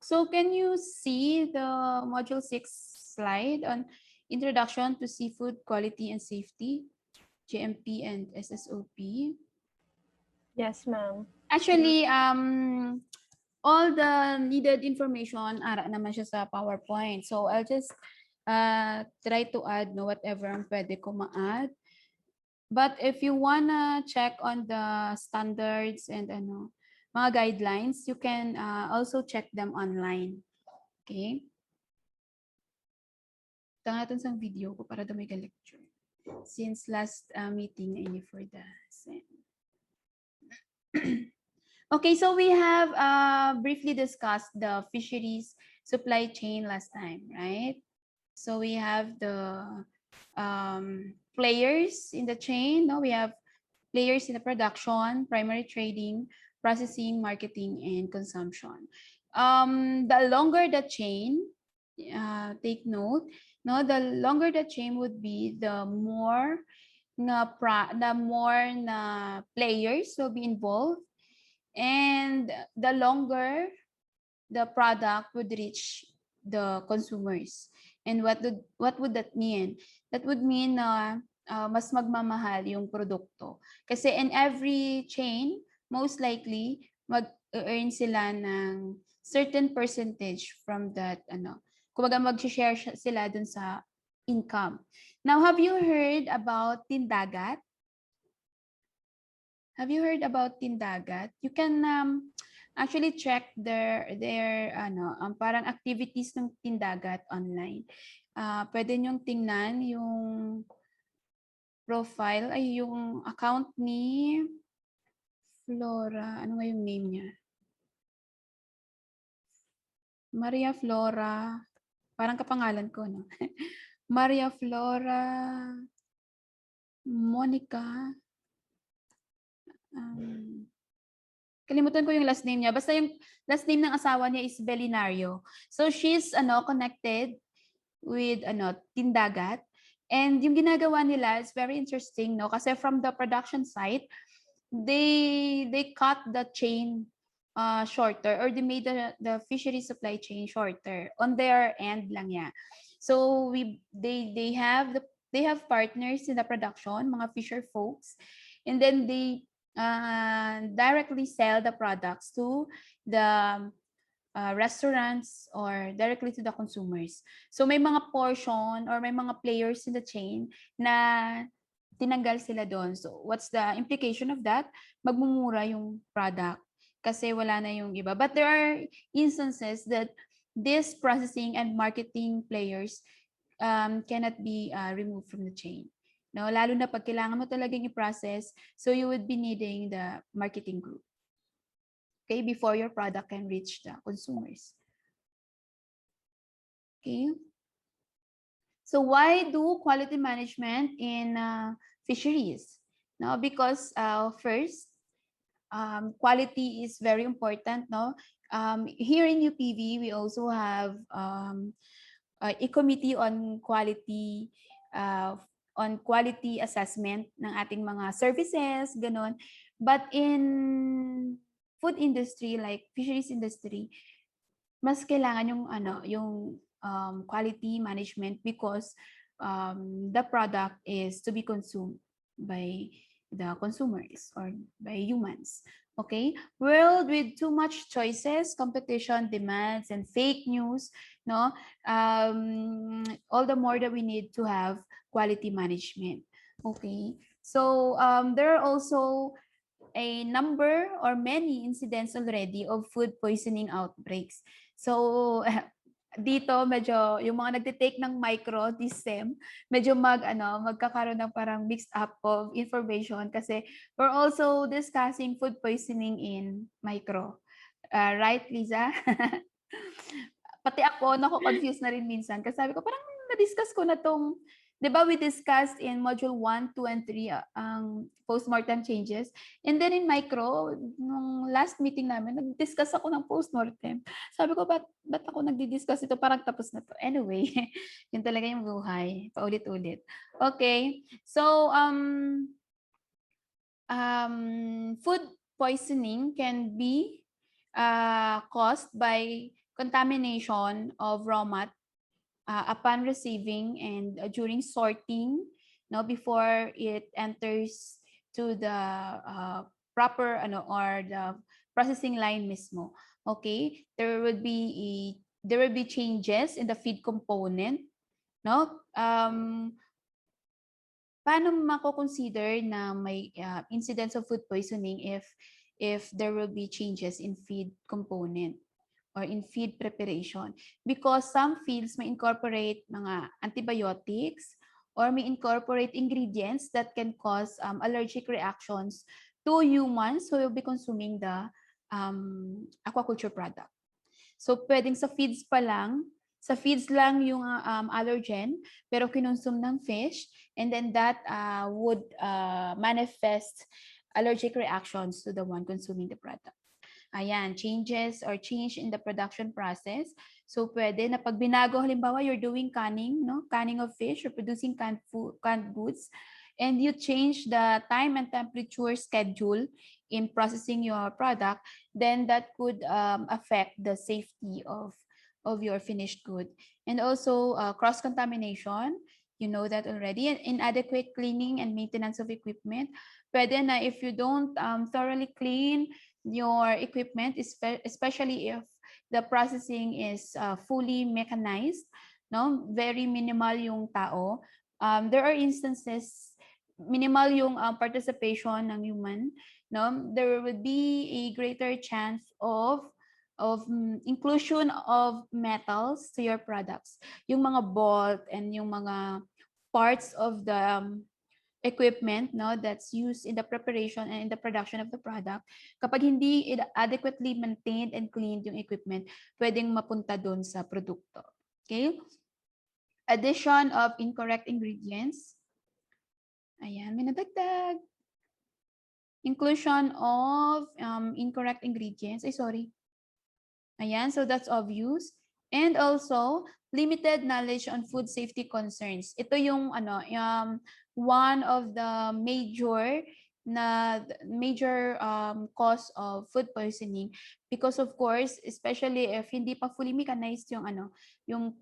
So can you see the module 6 slide on introduction to seafood quality and safety, GMP and SSOP? Yes, ma'am. Actually, all the needed information ara naman siya sa PowerPoint. So I'll just try to add no whatever ang pwede ko ma-add. But if you wanna check on the standards and ano, mga guidelines, you can also check them online. Okay? Ito natin sa video ko para dumay ka lecture. Since last meeting ay for the same. Okay, so we have briefly discussed the fisheries supply chain last time, right? So we have the players in the chain. No, we have players in the production, primary trading, processing, marketing, and consumption. The longer the chain, take note. No, the longer the chain would be, the more na players will be involved, and the longer the product would reach the consumers. And what would that mean? That would mean na mas magmamahal yung produkto. Kasi in every chain, most likely mag-earn sila ng certain percentage from that Kumbaga mag-share sila dun sa income. Now, have you heard about tindagat? Have you heard about tindagat? You can actually check their parang activities ng tindagat online. Pwede niyong tingnan yung profile ay yung account ni Flora. Ano nga yung name niya? Maria Flora. Parang kapangalan ko, no? Maria Flora Monica. Kalimutan ko yung last name niya. Basta yung last name ng asawa niya is Belinario. So she's connected with tindagat. And yung ginagawa nila is very interesting, no? Kasi from the production site, they cut the chain shorter, or they made the fishery supply chain shorter on their end lang ya. So they have partners in the production, mga fisher folks, and then they directly sell the products to the restaurants or directly to the consumers. So may mga portion or may mga players in the chain na tinanggal sila doon. So what's the implication of that? Magmumura yung product kasi wala na yung iba. But there are instances that this processing and marketing players cannot be removed from the chain. No, lalo na pag kailangan mo talagang i-process, so you would be needing the marketing group. Okay, before your product can reach the consumers. Okay. So why do quality management in fisheries? No, because first, quality is very important. No, here in UPV we also have a committee on quality assessment ng ating mga services, ganon. But in food industry, like fisheries industry, mas kailangan yung quality management because the product is to be consumed by the consumers or by humans. Okay, world with too much choices, competition, demands, and fake news, no, all the more that we need to have quality management. Okay, so there are also a number or many incidents already of food poisoning outbreaks. So dito medyo yung mga nagte-take ng micro this sem, medyo magkakaroon ng parang mixed up of information kasi we're also discussing food poisoning in micro. Right, Liza? Pati ako, nako-confuse na rin minsan kasi sabi ko parang na-discuss ko na tong, 'di ba we discussed in module 1, 2, and 3 ang postmortem changes. And then in micro, nung last meeting namin, nag-discuss ako ng postmortem. Sabi ko, ba't ako nagdi-discuss ito? Parang tapos na to. Anyway, yun talaga yung buhay. Paulit-ulit. Okay. So, food poisoning can be caused by contamination of raw mat upon receiving and during sorting, no, before it enters to the proper or the processing line mismo. Okay, there will be changes in the feed component, no. Paano mako-consider na may incidence of food poisoning if there will be changes in feed component or in feed preparation? Because some feeds may incorporate mga antibiotics or may incorporate ingredients that can cause allergic reactions to humans who will be consuming the aquaculture product. So pwedeng sa feeds lang yung allergen, pero kinonsume ng fish, and then that would manifest allergic reactions to the one consuming the product. Ayan, change in the production process. So pwede na pag binago, halimbawa you're doing canning, no? Canning of fish or producing canned goods, and you change the time and temperature schedule in processing your product, then that could affect the safety of your finished good. And also cross-contamination, you know that already. Inadequate cleaning and maintenance of equipment. Pwede na if you don't thoroughly clean your equipment, especially if the processing is fully mechanized, no, very minimal yung tao. There are instances minimal yung participation ng human, no, there would be a greater chance of inclusion of metals to your products. Yung mga bolt and yung mga parts of the equipment, no, that's used in the preparation and in the production of the product, kapag hindi adequately maintained and cleaned yung equipment, pwedeng mapunta doon sa produkto. Okay? Addition of incorrect ingredients. Ayan, may nadagdag. Inclusion of incorrect ingredients. Ay, sorry. Ayan, so that's obvious. And also, limited knowledge on food safety concerns. Ito yung one of the major cause of food poisoning, because of course, especially if hindi pa fully mechanized yung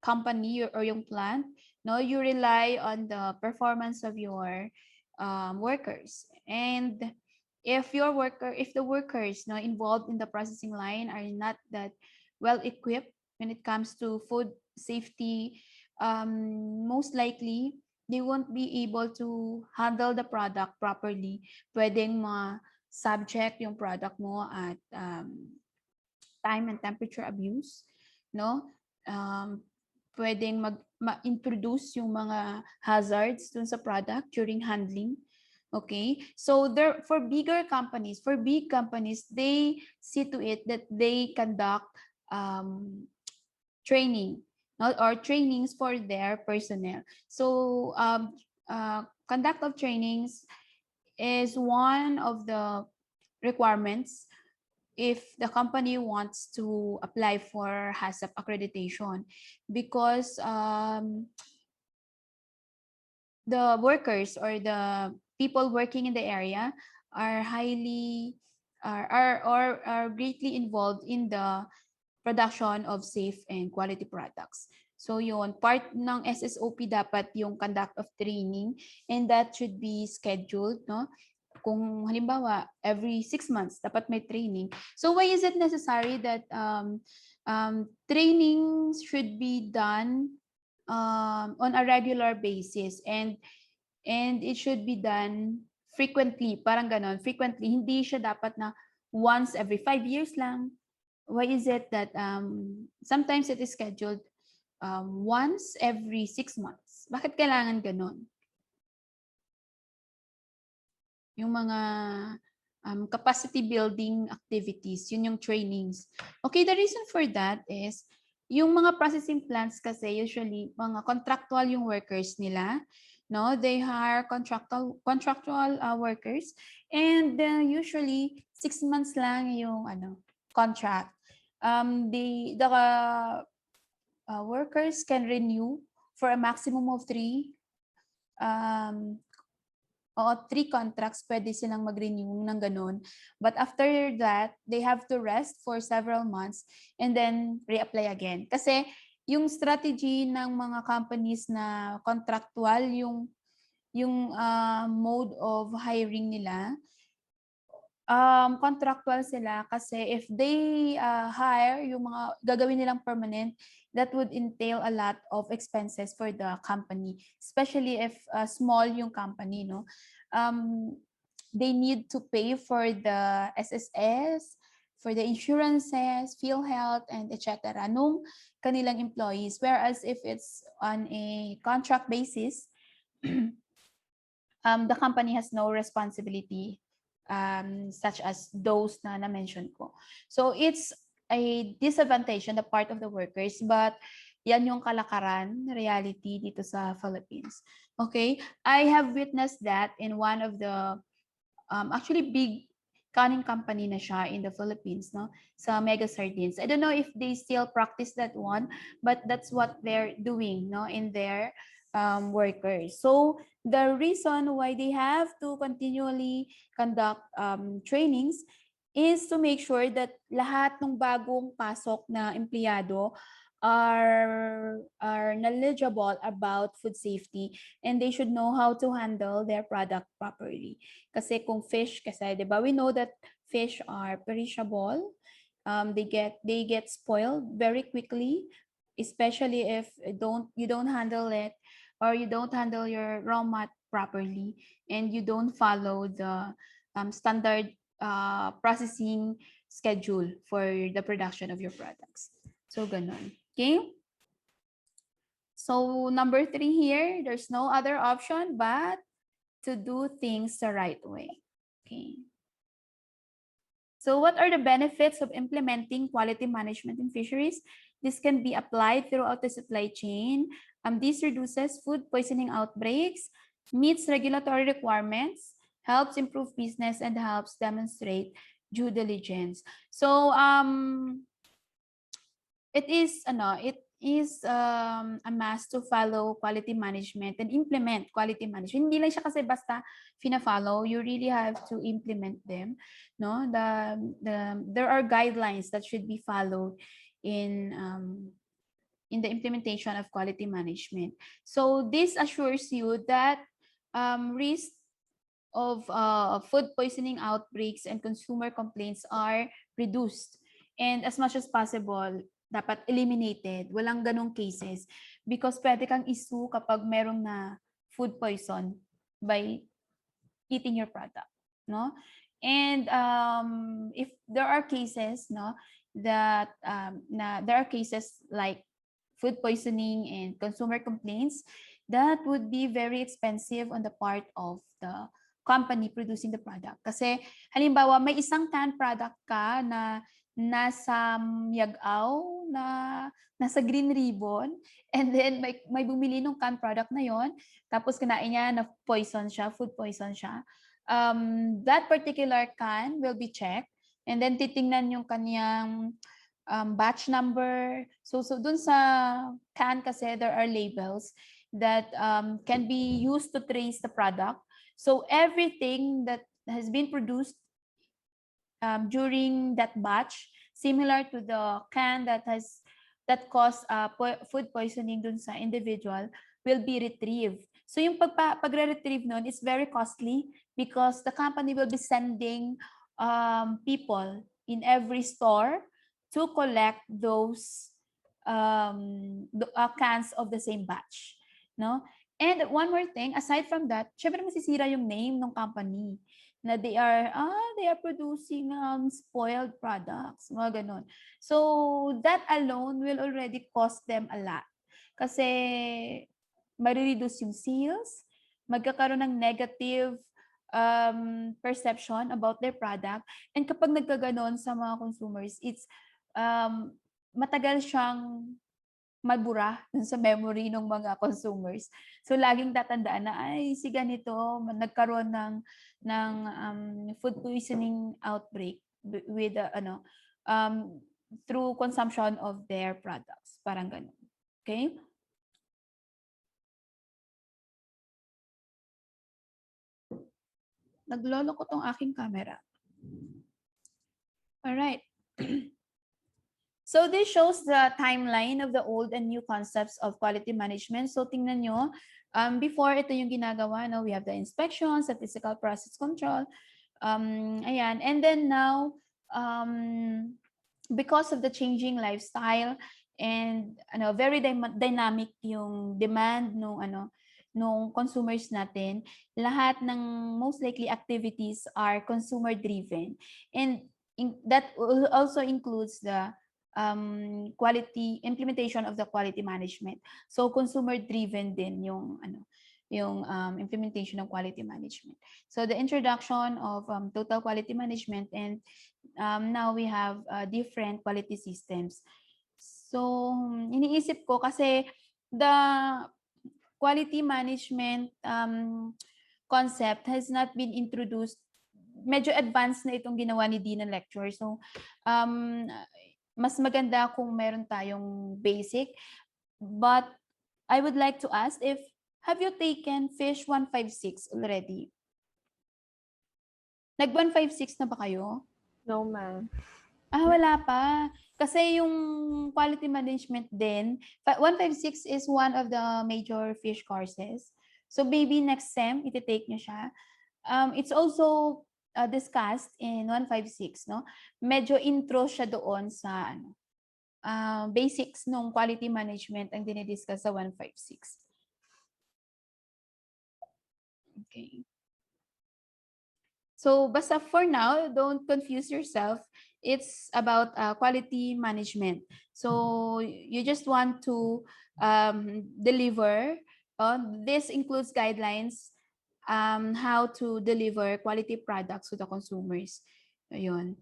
company or yung plant, no, you rely on the performance of your workers. And if the workers, no, involved in the processing line are not that well equipped when it comes to food safety, most likely they won't be able to handle the product properly. Pwedeng ma-subject yung product mo at time and temperature abuse, no? Pwedeng ma-introduce yung mga hazards dun sa product during handling. Okay, so there for big companies, they see to it that they conduct training, or trainings for their personnel. So conduct of trainings is one of the requirements if the company wants to apply for HACCP accreditation, because the workers or the people working in the area are greatly involved in the production of safe and quality products. So yun, part ng SSOP dapat yung conduct of training, and that should be scheduled, no? Kung halimbawa, every 6 months, dapat may training. So why is it necessary that trainings should be done on a regular basis, and it should be done frequently, parang ganon, frequently, hindi siya dapat na once every 5 years lang. Why is it that sometimes it is scheduled once every 6 months? Bakit kailangan ganon? Yung mga capacity building activities, yun yung trainings. Okay, the reason for that is, yung mga processing plants kasi usually mga contractual yung workers nila, no? They hire contractual workers, and usually 6 months lang yung contract. The workers can renew for a maximum of 3 Oo, 3 contracts, pwede silang mag-renew ng ganun. But after that, they have to rest for several months and then reapply again. Kasi yung strategy ng mga companies na contractual, yung mode of hiring nila, contractual sila kasi if they hire yung mga gagawin nilang permanent, that would entail a lot of expenses for the company, especially if small yung company, no? They need to pay for the SSS, for the insurances, PhilHealth, and etc. nung kanilang employees. Whereas if it's on a contract basis, the company has no responsibility such as those na na-mention ko. So it's a disadvantage on the part of the workers, but yan yung kalakaran, reality dito sa Philippines. Okay? I have witnessed that in one of the actually big canning company na siya in the Philippines, no? Sa Mega Sardines. I don't know if they still practice that one, but that's what they're doing, no, in their workers. So the reason why they have to continually conduct trainings is to make sure that lahat ng bagong pasok na empleyado are knowledgeable about food safety and they should know how to handle their product properly. Kasi kung fish, kasi 'di ba, we know that fish are perishable. They get spoiled very quickly, especially if you don't handle it or you don't handle your raw mat properly and you don't follow the standard processing schedule for the production of your products. So ganun. Okay? So number 3 here, there's no other option but to do things the right way. Okay. So what are the benefits of implementing quality management in fisheries? This can be applied throughout the supply chain. This reduces food poisoning outbreaks, meets regulatory requirements, helps improve business, and helps demonstrate due diligence. So it is a must to follow quality management and implement quality management. Hindi lang siya kasi basta fina-follow, you really have to implement them, no? There are guidelines that should be followed in the implementation of quality management. So this assures you that risk of food poisoning outbreaks and consumer complaints are reduced. And as much as possible, dapat eliminated. Walang ganong cases. Because pwede kang isu kapag merong na food poison by eating your product. No? And if there are cases, no, that there are cases like food poisoning and consumer complaints, that would be very expensive on the part of the company producing the product. Kasi halimbawa may isang canned product ka na nasa Yagaw, na nasa Green Ribbon, and then may bumili ng canned product na yon, tapos kinain niya na poison siya, food poison siya. That particular can will be checked, and then titingnan yung kanyang batch number. So dun sa can kasi there are labels that can be used to trace the product. So everything that has been produced during that batch, similar to the can that caused food poisoning dun sa individual, will be retrieved. So yung pagre-retrieve nun is very costly because the company will be sending people in every store to collect those cans of the same batch, no? And one more thing, aside from that, syempre masisira yung name ng company na they are producing spoiled products, mga ganun. So that alone will already cost them a lot. Kasi marireduce yung sales, magkakaroon ng negative perception about their product. And kapag nagkaganon sa mga consumers, it's matagal siyang mabura dun sa memory ng mga consumers. So laging tatandaan na ay si ganito nagkaroon ng food poisoning outbreak with through consumption of their products. Parang ganun. Okay? Naglolo ko tong aking camera. All right. So this shows the timeline of the old and new concepts of quality management. So tingnan nyo, before ito yung ginagawa, no? We have the inspection, statistical process control. Ayan. And then now, because of the changing lifestyle and very dynamic yung demand nung consumers natin, lahat ng most likely activities are consumer driven, and that also includes the quality implementation of the quality management. So consumer driven din yung implementation ng quality management. So the introduction of total quality management, and now we have different quality systems. So iniisip ko kasi the quality management concept has not been introduced. Medyo advanced na itong ginawa ni Dean na lecture. So mas maganda kung meron tayong basic. But I would like to ask if, have you taken Fish 156 already? Nag 156 na ba kayo? No, ma'am. Wala pa. Kasi yung quality management din, 156 is one of the major fish courses. So maybe next sem, iti-take nyo siya. It's also discussed in 156, no? Medyo intro siya doon sa basics ng quality management ang dinidiscuss sa 156. Okay. So basta for now, don't confuse yourself. It's about quality management. So you just want to deliver. This includes guidelines how to deliver quality products to the consumers. Ayun.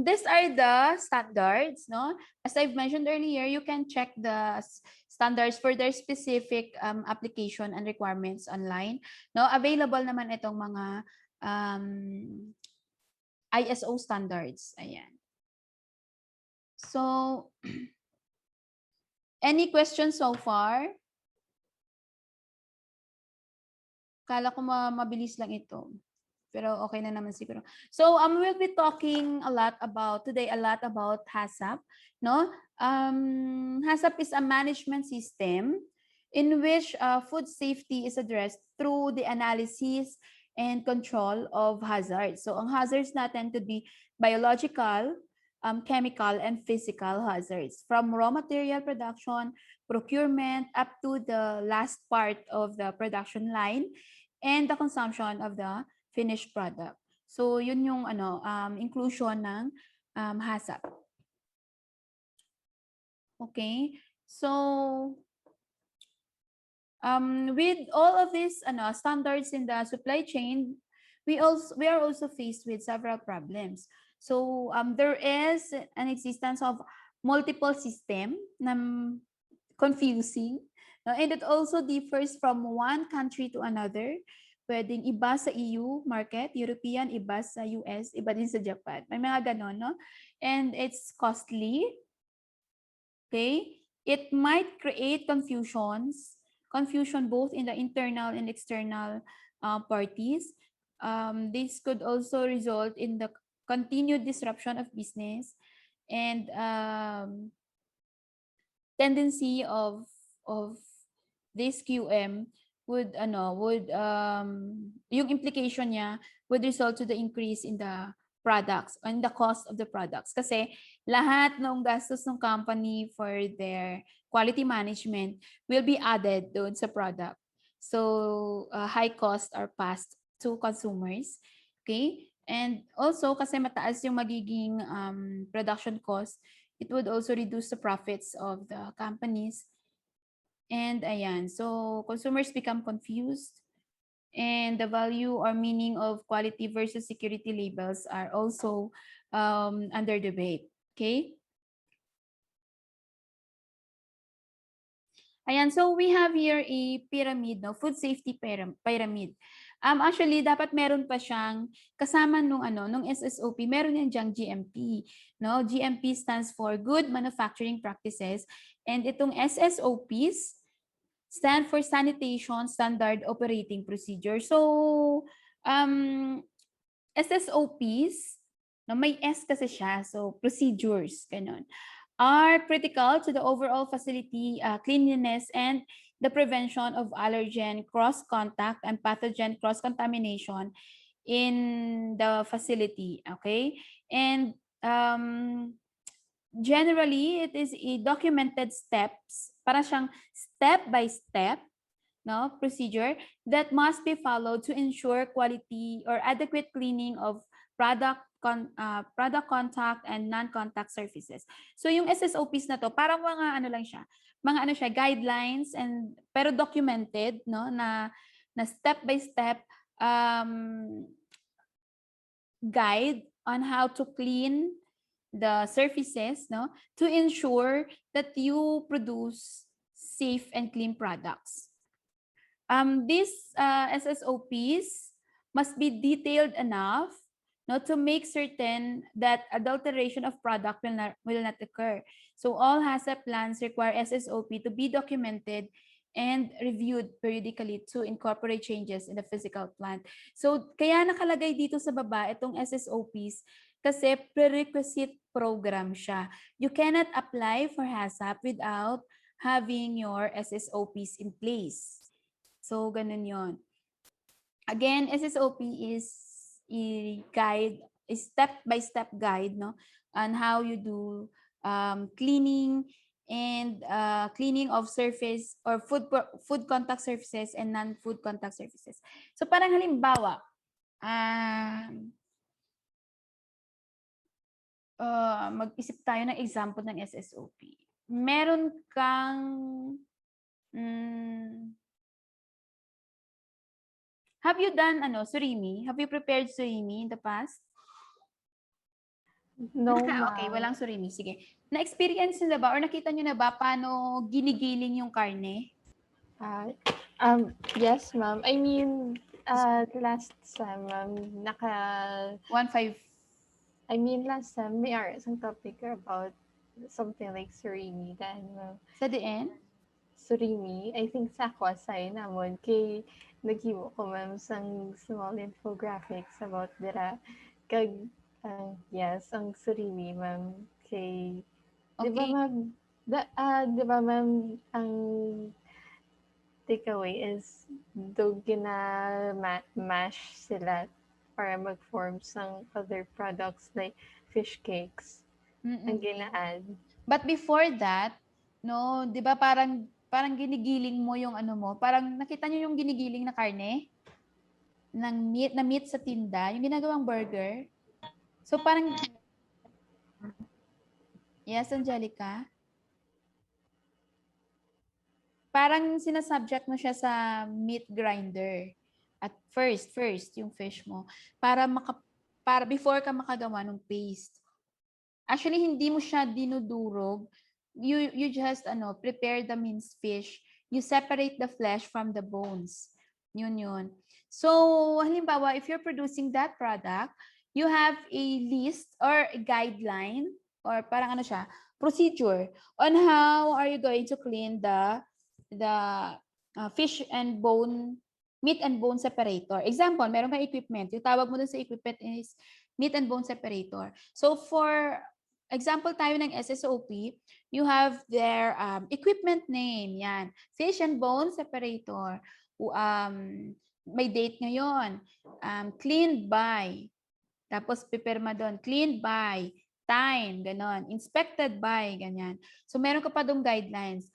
These are the standards, no? As I've mentioned earlier, you can check the standards for their specific application and requirements online. No, available naman itong mga ISO standards. Ayan. So, any questions so far? Kala ko mabilis lang ito. Pero okay na naman siguro. So, we'll be talking a lot about HACCP, no? HACCP is a management system in which food safety is addressed through the analysis and control of hazards. So, ang hazards natin could be biological, chemical, and physical hazards, from raw material production, procurement, up to the last part of the production line, and the consumption of the finished product. So yun yung inclusion ng HACCP. Okay? So with all of these standards in the supply chain, we are also faced with several problems. So there is an existence of multiple system na confusing, and it also differs from one country to another. Pwedeng iba sa EU market, European, iba sa US, iba din sa Japan. May mga ganon, no? And it's costly. Okay? It might create confusion both in the internal and external parties. This could also result in the continued disruption of business and tendency of this QM would yung implication niya would result to the increase in the products and the cost of the products, kasi lahat ng gastos ng company for their quality management will be added doon sa product. So high costs are passed to consumers. Okay? And also kasi mataas yung magiging production cost, it would also reduce the profits of the companies. And ayan, so consumers become confused, and the value or meaning of quality versus security labels are also under debate. Okay? Ayan, so we have here a pyramid, no? Food safety pyramid. Actually, dapat meron pa siyang kasama nung SSOP, meron yan diyang GMP, no? GMP stands for Good Manufacturing Practices, and itong SSOPs stand for Sanitation Standard Operating Procedure. So, SSOPs, no, may S kasi siya, so procedures, ganun, are critical to the overall facility cleanliness and the prevention of allergen cross-contact and pathogen cross-contamination in the facility, okay? And generally, it is a documented steps, para siyang step-by-step, no, procedure that must be followed to ensure quality or adequate cleaning of product contact and non-contact surfaces. So yung SSOPs na to, parang mga ano lang siya, mga ano siya, guidelines and pero documented, no, na step by step guide on how to clean the surfaces, no, to ensure that you produce safe and clean products. These SSOPs must be detailed enough, no, to make certain that adulteration of product will not occur. So all HACCP plans require SSOP to be documented and reviewed periodically to incorporate changes in the physical plant. So kaya nakalagay dito sa baba itong SSOPs kasi prerequisite program siya. You cannot apply for HACCP without having your SSOPs in place. So, ganun yon. Again, SSOP is a guide, a step-by-step guide, no, on how you do cleaning and cleaning of surface or food contact surfaces and non-food contact surfaces. So, parang halimbawa, mag-isip tayo ng example ng SSOP. Meron kang have you done surimi? Have you prepared surimi in the past? No, Okay, walang surimi. Sige. Na-experience nyo na ba or nakita nyo na ba paano ginigiling yung karne? Yes, ma'am. I mean, last time, ma'am, 1-5. I mean, last time, may isang topic about something like surimi. Dahil, ma'am, Sa diin? surimi, I think sa kwasay namon, kay naghiwo ko, ma'am, sang small infographics about dira. Kag, yes, ang surimi, ma'am, kay, Okay. di ba, ma'am, ang takeaway is do mash sila para mag-form ng other products like fish cakes. Ang gina-add. But before that, no, 'di ba parang ginigiling mo yung ano mo, parang nakita niyo yung ginigiling na karne ng meat sa tinda, yung ginagawang burger. So parang yes, Angelica. Parang sinasubject mo siya sa meat grinder. At first yung fish mo para before ka makagawa ng paste. Actually hindi mo siya dinudurog. You just prepare the minced fish. You separate the flesh from the bones. Yun. So halimbawa if you're producing that product, you have a list or a guideline or parang procedure on how are you going to clean the fish and bone, meat and bone separator. Example, meron kang equipment. Yung tawag mo dun sa equipment is meat and bone separator. So for example tayo ng SSOP, you have their equipment name. Yan. Fish and bone separator. May date ngayon. Cleaned by. Tapos pipirma doon. Cleaned by. Time. Ganon. Inspected by. Ganyan. So meron ka pa doon guidelines.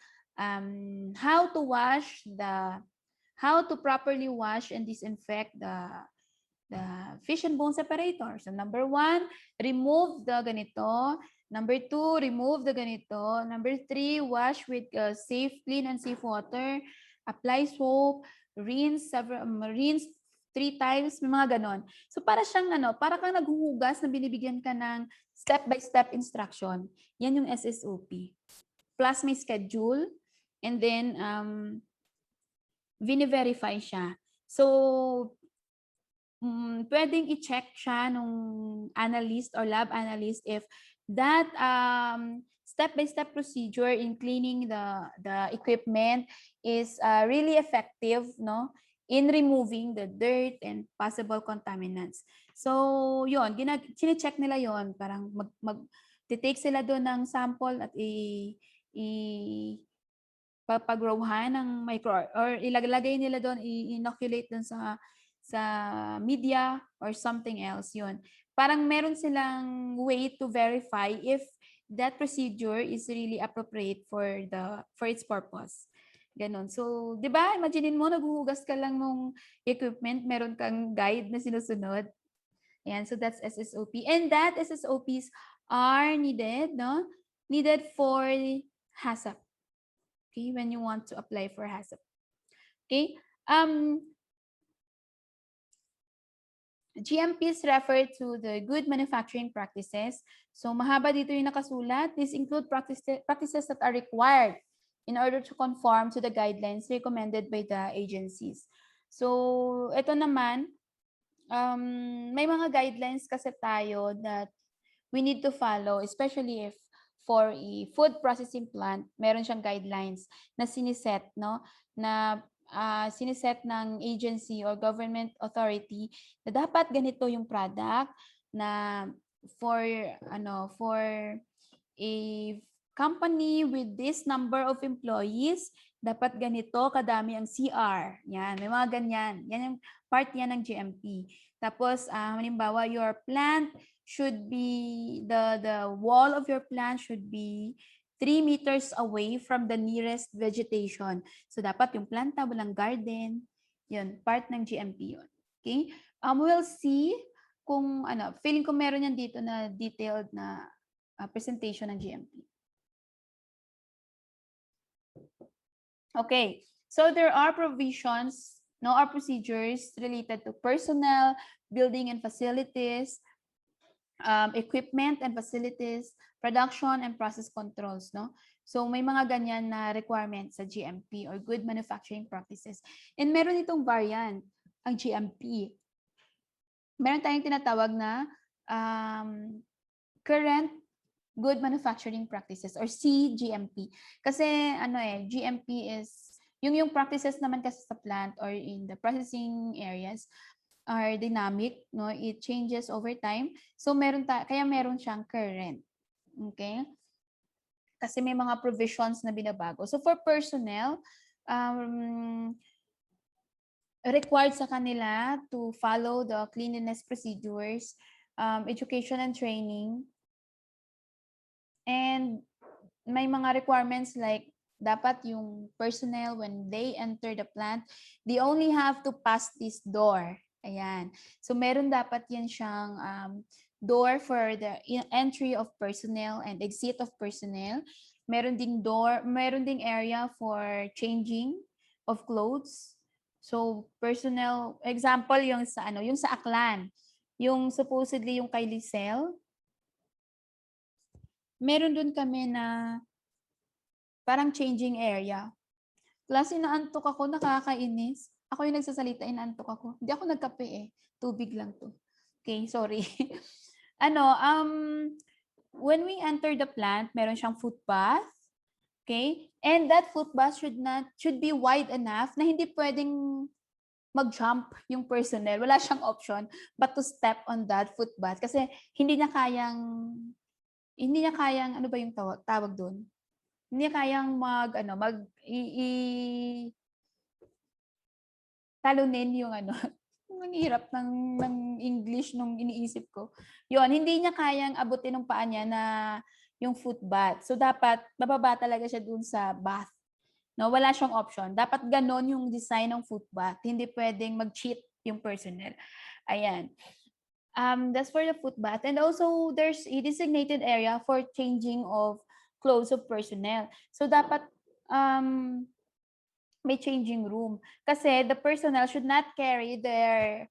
How to properly wash and disinfect the fish and bone separator. So number 1, remove the ganito. Number 2, remove the ganito. Number 3, wash with clean and safe water. Apply soap. Rinse 3 times, may mga ganon. So para siyang para kang naghuhugas na binibigyan ka ng step-by-step instruction. Yan yung SSOP. Plus may schedule. And then, vini-verify siya. So, pwedeng i-check siya nung analyst or lab analyst if that step-by-step procedure in cleaning the equipment is really effective, no, in removing the dirt and possible contaminants. So, yun, sine-check nila yon, parang take sila doon ng sample at pagrowhan ng micro or ilalagay nila doon, inoculate doon sa media or something else, yun. Parang meron silang way to verify if that procedure is really appropriate for its purpose. Ganon. So, 'di ba? Imaginein mo naghuhugas ka lang ng equipment, meron kang guide na sinusunod. Ayan, so that's SSOP. And that SSOPs are needed, no? Needed for HACCP. Okay, when you want to apply for HACCP. Okay? GMPs refer to the good manufacturing practices. So mahaba dito yung nakasulat. These include practices that are required in order to conform to the guidelines recommended by the agencies. So ito naman, may mga guidelines kasi tayo that we need to follow, especially if for a food processing plant, meron siyang guidelines na siniset, no? Na siniset ng agency or government authority na dapat ganito yung product na for a company with this number of employees, dapat ganito kadami ang CR. Yan, may mga ganyan. Yan yung part yan ng GMP. Tapos, halimbawa, your plant should be, the wall of your plant should be 3 meters away from the nearest vegetation. So, dapat yung planta, walang garden. Yun, part ng GMP yun. Okay? We'll see kung, feeling ko meron yan dito na detailed na presentation ng GMP. Okay, so there are provisions, no, or procedures related to personnel, building and facilities, equipment and facilities, production and process controls, no? So may mga ganyan na requirements sa GMP or good manufacturing practices. And meron itong variant, ang GMP. Meron tayong tinatawag na current good manufacturing practices or CGMP. Kasi GMP is yung practices naman kasi sa plant or in the processing areas are dynamic, no? It changes over time. So kaya meron siyang current. Okay? Kasi may mga provisions na binabago. So for personnel, required sa kanila to follow the cleanliness procedures, education and training. And may mga requirements like dapat yung personnel when they enter the plant, they only have to pass this door. Ayan. So meron dapat yan siyang door for the entry of personnel and exit of personnel. Meron ding door, meron ding area for changing of clothes. So personnel, example yung sa yung sa Aklan, yung supposedly yung kay Lisel, meron dun kami na parang changing area. Klase inaantok ako, nakakainis. Ako yung nagsasalita, inaantok ako. Hindi ako nagkape eh. Tubig lang to. Okay, sorry. When we enter the plant, meron siyang footpath. Okay? And that footpath should be wide enough na hindi pwedeng mag-jump yung personnel. Wala siyang option but to step on that footpath kasi hindi niya kayang ano ba yung tawag doon? Hindi niya kayang talunin yung ang hirap ng English nung iniisip ko. Yun, hindi niya kayang abutin ng paa niya na yung footbath. So dapat bababa talaga siya dun sa bath. No, wala siyang option. Dapat ganon yung design ng footbath. Hindi pwedeng mag-cheat yung personnel. Ayan. That's for the footbath. And also, there's a designated area for changing of clothes of personnel. So, dapat may changing room. Kasi the personnel should not carry their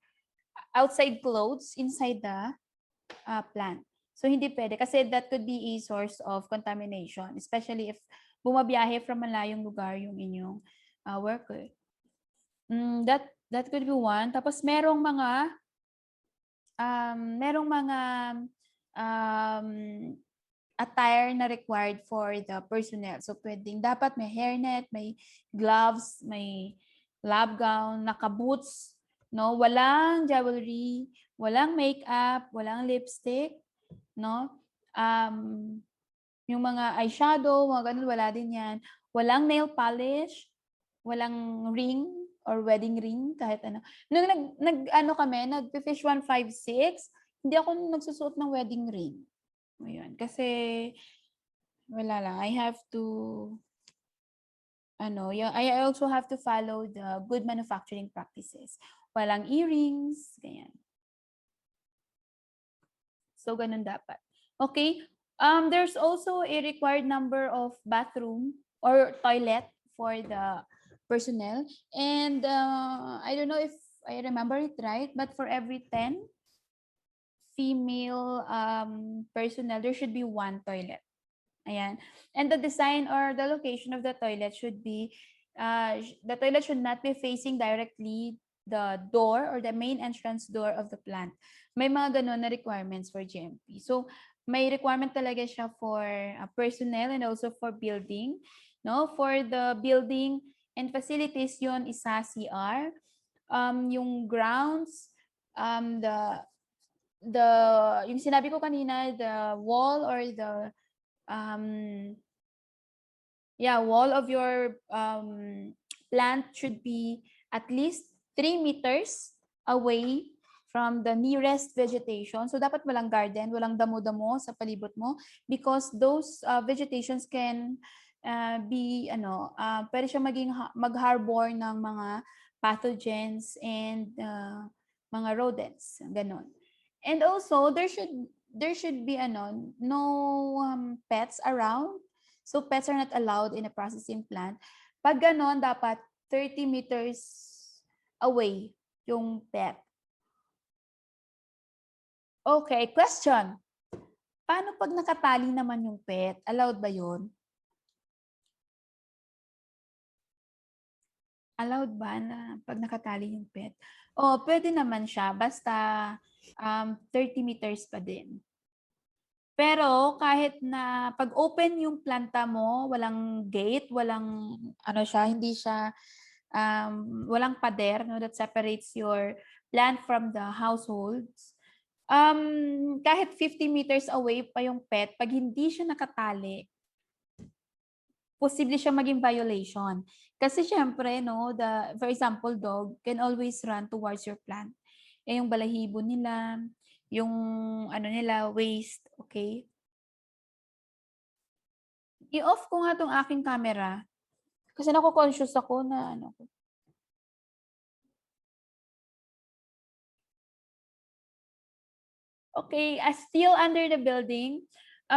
outside clothes inside the plant. So, hindi pwede. Kasi that could be a source of contamination, especially if bumabiyahe from malayong lugar yung inyong worker. That could be one. Tapos, merong mga attire na required for the personnel. So, dapat may hairnet, may gloves, may lab gown, naka-boots, no? Walang jewelry, walang makeup, walang lipstick, no? Yung mga eyeshadow, mga ganun, wala din yan. Walang nail polish, walang ring or wedding ring, kahit ano. Nung ano kami, nag-fish 156, hindi ako nagsusuot ng wedding ring. Ayun, kasi wala lang. I have to, I also have to follow the good manufacturing practices. Walang earrings, ganyan. So, ganun dapat. Okay? There's also a required number of bathroom or toilet for the personnel. And I don't know if I remember it right, but for every 10 female personnel, there should be 1 toilet. Ayan. And the design or the location of the toilet should be, the toilet should not be facing directly the door or the main entrance door of the plant. May mga ganun na requirements for GMP. So, may requirement talaga siya for personnel and also for building. No? For the building and facilities, yun isa CR. Yung grounds, yung sinabi ko kanina, the wall or the wall of your plant should be at least 3 meters away from the nearest vegetation. So dapat walang garden, walang damo-damo sa palibot mo because those vegetations can be pwede siya mag-harbor ng mga pathogens and mga rodents, ganon. And also there should be no pets around. So pets are not allowed in a processing plant. Pag ganon, dapat 30 meters away yung pet. Okay, question. Paano pag nakatali naman yung pet? Allowed ba yun? Allowed ba na pag nakatali yung pet? O, pwede naman siya. Basta 30 meters pa din. Pero kahit na pag open yung planta mo, walang gate, walang hindi siya walang pader that separates your plant from the households. Kahit 50 meters away pa yung pet, pag hindi siya nakatali, posible siya maging violation. Kasi syempre, for example, dog can always run towards your plant. Yung balahibo nila, yung waste, okay? I-off ko nga tong aking camera. Kasi nako-conscious ako na Okay, still under the building,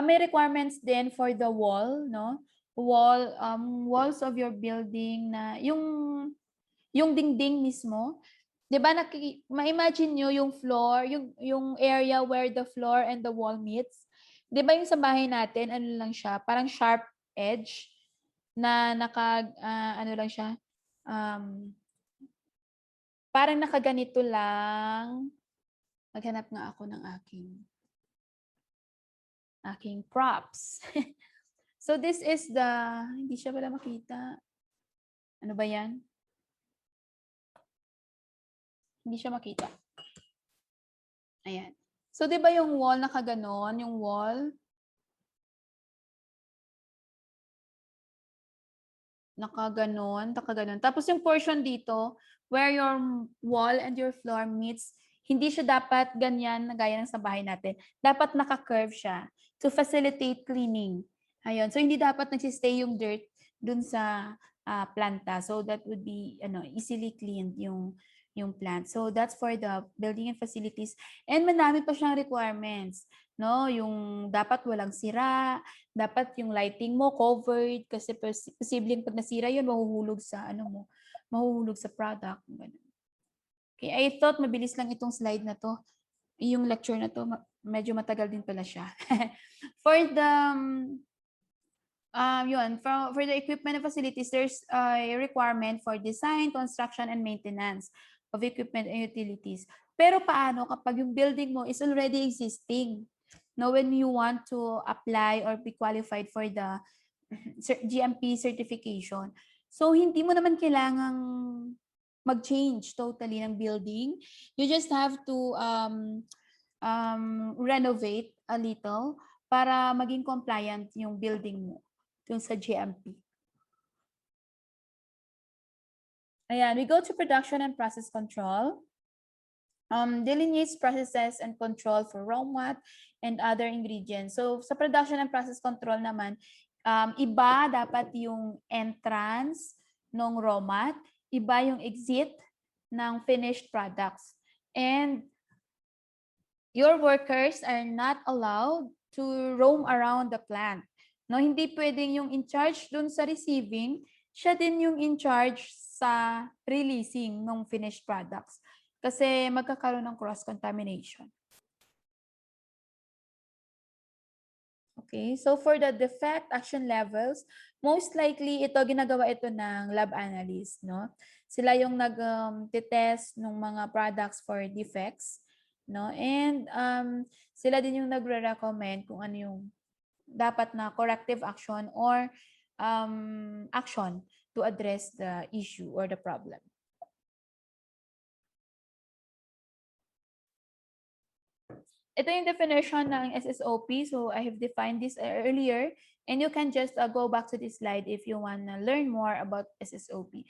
may requirements din for the wall, no? Walls of your building na yung dingding mismo. 'Di ba ma-imagine niyo yung floor, yung area where the floor and the wall meets. 'Di ba yung sa bahay natin, lang siya, parang sharp edge na lang siya, parang nakaganito lang. Maghanap nga ako ng aking props. So this is hindi siya pala makita. Ano ba yan? Hindi siya makita. Ayan. So, di ba yung wall nakaganon? Yung wall nakaganon. Tapos yung portion dito, where your wall and your floor meets, hindi siya dapat ganyan na gaya ng sa bahay natin. Dapat naka-curve siya to facilitate cleaning. Ayun. So, hindi dapat nagsistay yung dirt dun sa planta. So, that would be easily cleaned yung plant. So, that's for the building and facilities. And madami pa siyang requirements. No, yung dapat walang sira, dapat yung lighting mo covered kasi posibleng pag nasira yun mahuhulog sa mahuhulog sa product. Okay, I thought mabilis lang itong slide na to. Yung lecture na to medyo matagal din pala siya. For the for the equipment and facilities, there's a requirement for design, construction, and maintenance of equipment and utilities. Pero paano kapag yung building mo is already existing? When you want to apply or be qualified for the GMP certification. So, hindi mo naman kailangang mag-change totally ng building. You just have to renovate a little para maging compliant yung building mo dun sa GMP. Ayan, we go to production and process control. Delineates processes and control for raw mat and other ingredients. So sa production and process control naman, iba dapat yung entrance ng raw mat, iba yung exit ng finished products. And your workers are not allowed to roam around the plant. No, hindi pwedeng yung in charge dun sa receiving, siya din yung in charge sa releasing ng finished products. Kasi magkakaroon ng cross-contamination. Okay, so for the defect action levels, most likely ginagawa ito ng lab analyst, no? Sila yung nag-test ng mga products for defects, no? And sila din yung nagre-recommend kung ano yung dapat na corrective action or action to address the issue or the problem. Ito yung definition ng SSOP. So I have defined this earlier. And you can just go back to this slide if you want to learn more about SSOP.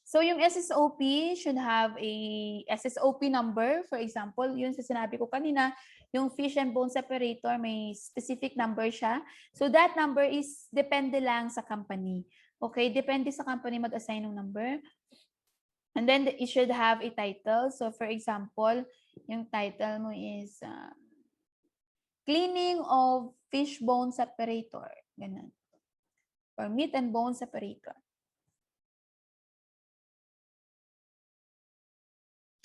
So yung SSOP should have a SSOP number. For example, yun sa sinabi ko kanina, yung fish and bone separator, may specific number siya. So that number is depende lang sa company. Okay, depende sa company mag-assign ng number. And then it should have a title. So for example, yung title mo is cleaning of fish bone separator. Ganun. Or meat and bone separator.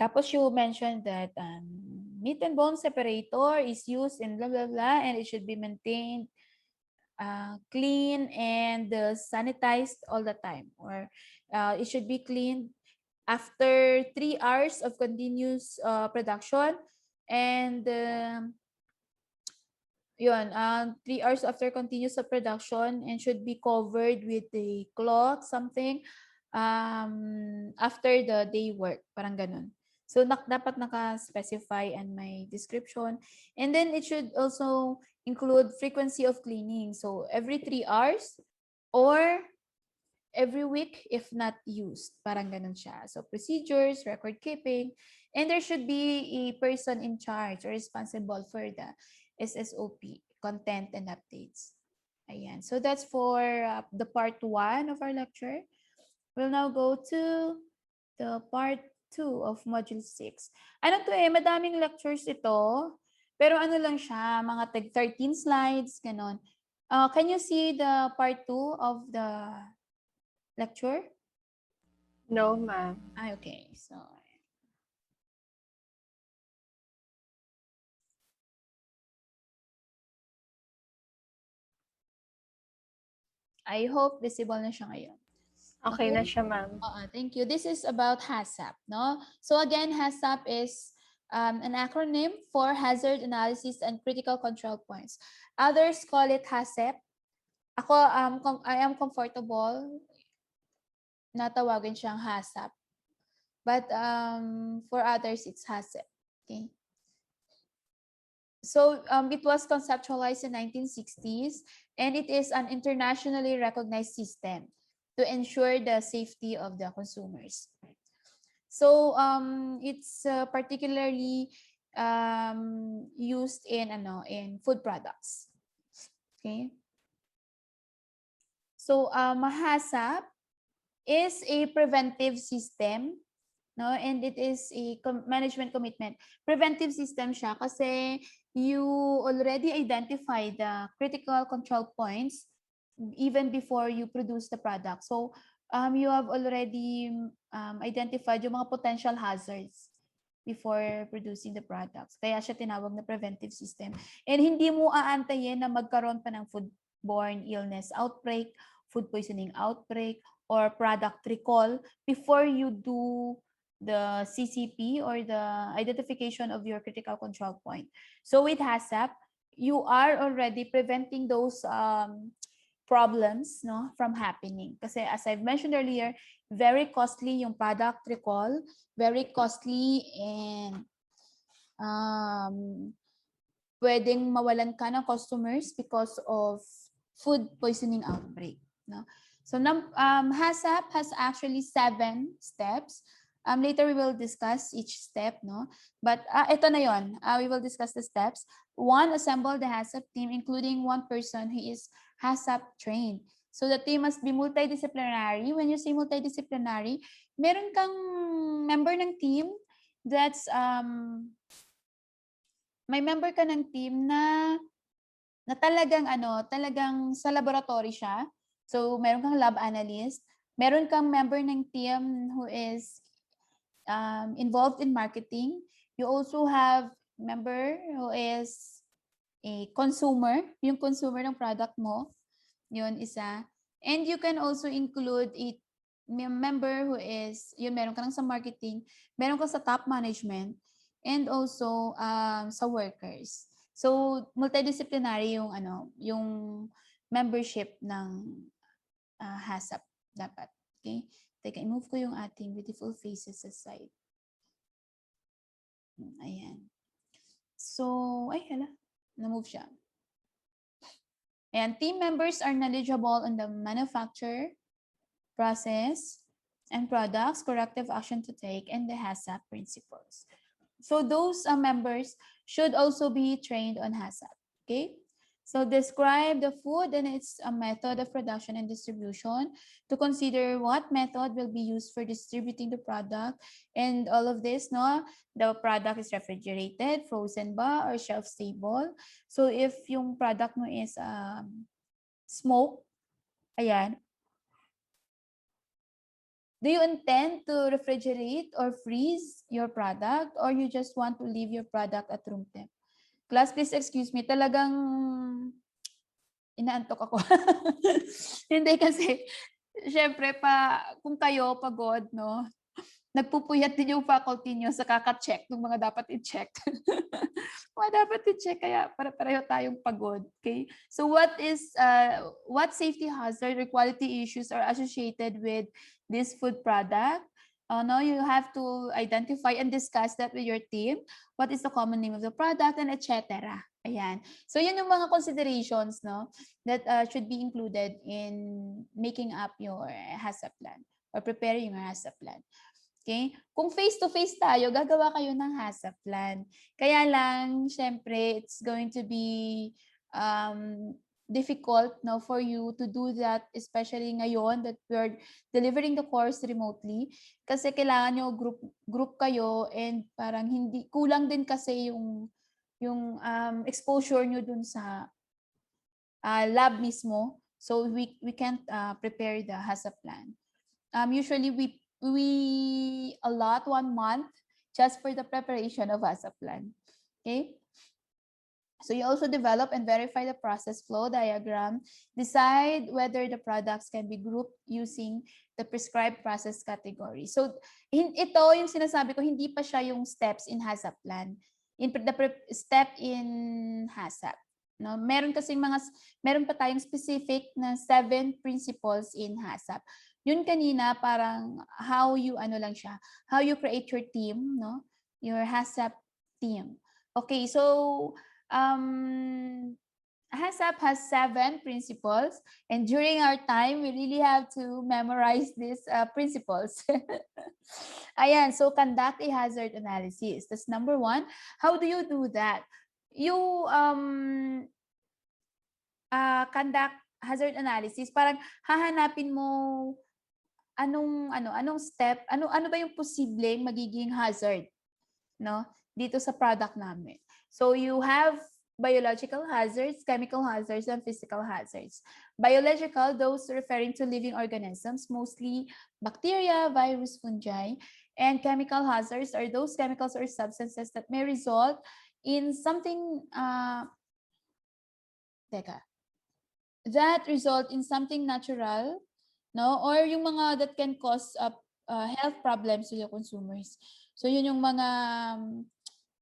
Tapos you mentioned that meat and bone separator is used in blah, blah, blah, and it should be maintained clean and sanitized all the time. Or it should be cleaned after 3 hours of continuous production, and 3 hours after continuous production, and should be covered with a cloth, something, after the day work, parang ganun. So dapat naka-specify and may description, and then it should also include frequency of cleaning. So every 3 hours or every week if not used. Parang ganun siya. So procedures, record keeping, and there should be a person in charge or responsible for the SSOP, content and updates. Ayan. So that's for the part 1 of our lecture. We'll now go to the part 2 of module 6. Ano to madaming lectures ito. Pero ano lang siya, mga 13 slides, ganon. Can you see the part 2 of the lecture? No, ma'am. Okay. So, I hope visible na siya ngayon. Okay na siya, ma'am. Thank you. This is about HACCP, no? So again, HACCP is an acronym for Hazard Analysis and Critical Control Points. Others call it HACCP. Ako, I am comfortable na tawagin siyang HACCP. But for others, it's HACCP. Okay. So it was conceptualized in 1960s, and it is an internationally recognized system to ensure the safety of the consumers. So it's particularly used in food products. Okay. So HACCP is a preventive system, no, and it is a management commitment. Preventive system siya kasi you already identify the critical control points even before you produce the product. So you have already identified yung mga potential hazards before producing the products. Kaya siya tinawag na preventive system. And hindi mo aantayin na magkaroon pa ng foodborne illness outbreak, food poisoning outbreak, or product recall before you do the CCP or the identification of your critical control point. So with HACCP, you are already preventing those problems, no, from happening. Kasi as I've mentioned earlier, very costly yung product recall, very costly, and pwedeng mawalan ka ng customers because of food poisoning outbreak. No? So HACCP has actually 7 steps. Later we will discuss each step, no? But ito na yon. We will discuss the steps. 1, assemble the HACCP team, including 1 person who is HACCP trained. So the team must be multidisciplinary. When you say multidisciplinary, meron kang member ng team that's may member ka ng team na talagang sa laboratory siya. So, meron kang lab analyst. Meron kang member ng team who is involved in marketing. You also have member who is a consumer, yung consumer ng product mo. Yun, isa. And you can also include a member who is, yun, meron ka lang sa marketing, meron ka sa top management, and also sa workers. So, multidisciplinary yung membership ng HACCP dapat. Okay? Teka, i-move ko yung ating beautiful faces aside. Ayan. So, ay, hala. Na-move siya. And team members are knowledgeable on the manufacture, process, and products, corrective action to take, and the HACCP principles. So those members should also be trained on HACCP. Okay? So describe the food and its method of production and distribution, to consider what method will be used for distributing the product, and all of this, no? The product is refrigerated, frozen ba, or shelf stable. So if yung product mo is smoke, ayan, do you intend to refrigerate or freeze your product, or you just want to leave your product at room temp? Class, please excuse me. Talagang inaantok ako. Hindi kasi, syempre, kung kayo pagod, no? Nagpupuyat din yung faculty nyo sa kaka-check ng mga dapat i-check. Mga dapat i-check, kaya pareho tayong pagod. Okay? So what safety hazard or quality issues are associated with this food product? No, you have to identify and discuss that with your team. What is the common name of the product, and etc. Ayan. So yun yung mga considerations, no, that should be included in making up your HACCP plan or preparing your HACCP plan. Okay? Kung face-to-face tayo, gagawa kayo ng HACCP plan. Kaya lang, syempre, it's going to be difficult, no, for you to do that, especially ngayon that we're delivering the course remotely. Kasi kailangan nyo group kayo, and parang hindi, kulang din kasi yung exposure nyo dun sa lab mismo. So we can't prepare the HACCP plan. Usually we allot 1 month just for the preparation of HACCP plan. Okay? So you also develop and verify the process flow diagram, decide whether the products can be grouped using the prescribed process category. So ito yung sinasabi ko, hindi pa siya yung steps in HACCP plan. Step in HACCP. No, meron pa tayong specific na 7 principles in HACCP. Yun kanina parang how you how you create your team, no? Your HACCP team. Okay, so HACCP has 7 principles, and during our time we really have to memorize these principles. Ayan, so conduct a hazard analysis. That's number 1. How do you do that? You conduct hazard analysis, parang hahanapin mo anong step, ano ba yung posibleng magiging hazard, no, dito sa product namin. So you have biological hazards, chemical hazards, and physical hazards. Biological, those referring to living organisms, mostly bacteria, virus, fungi. And chemical hazards are those chemicals or substances that may result in something natural, no, or yung mga that can cause health problems to the consumers. So yun yung mga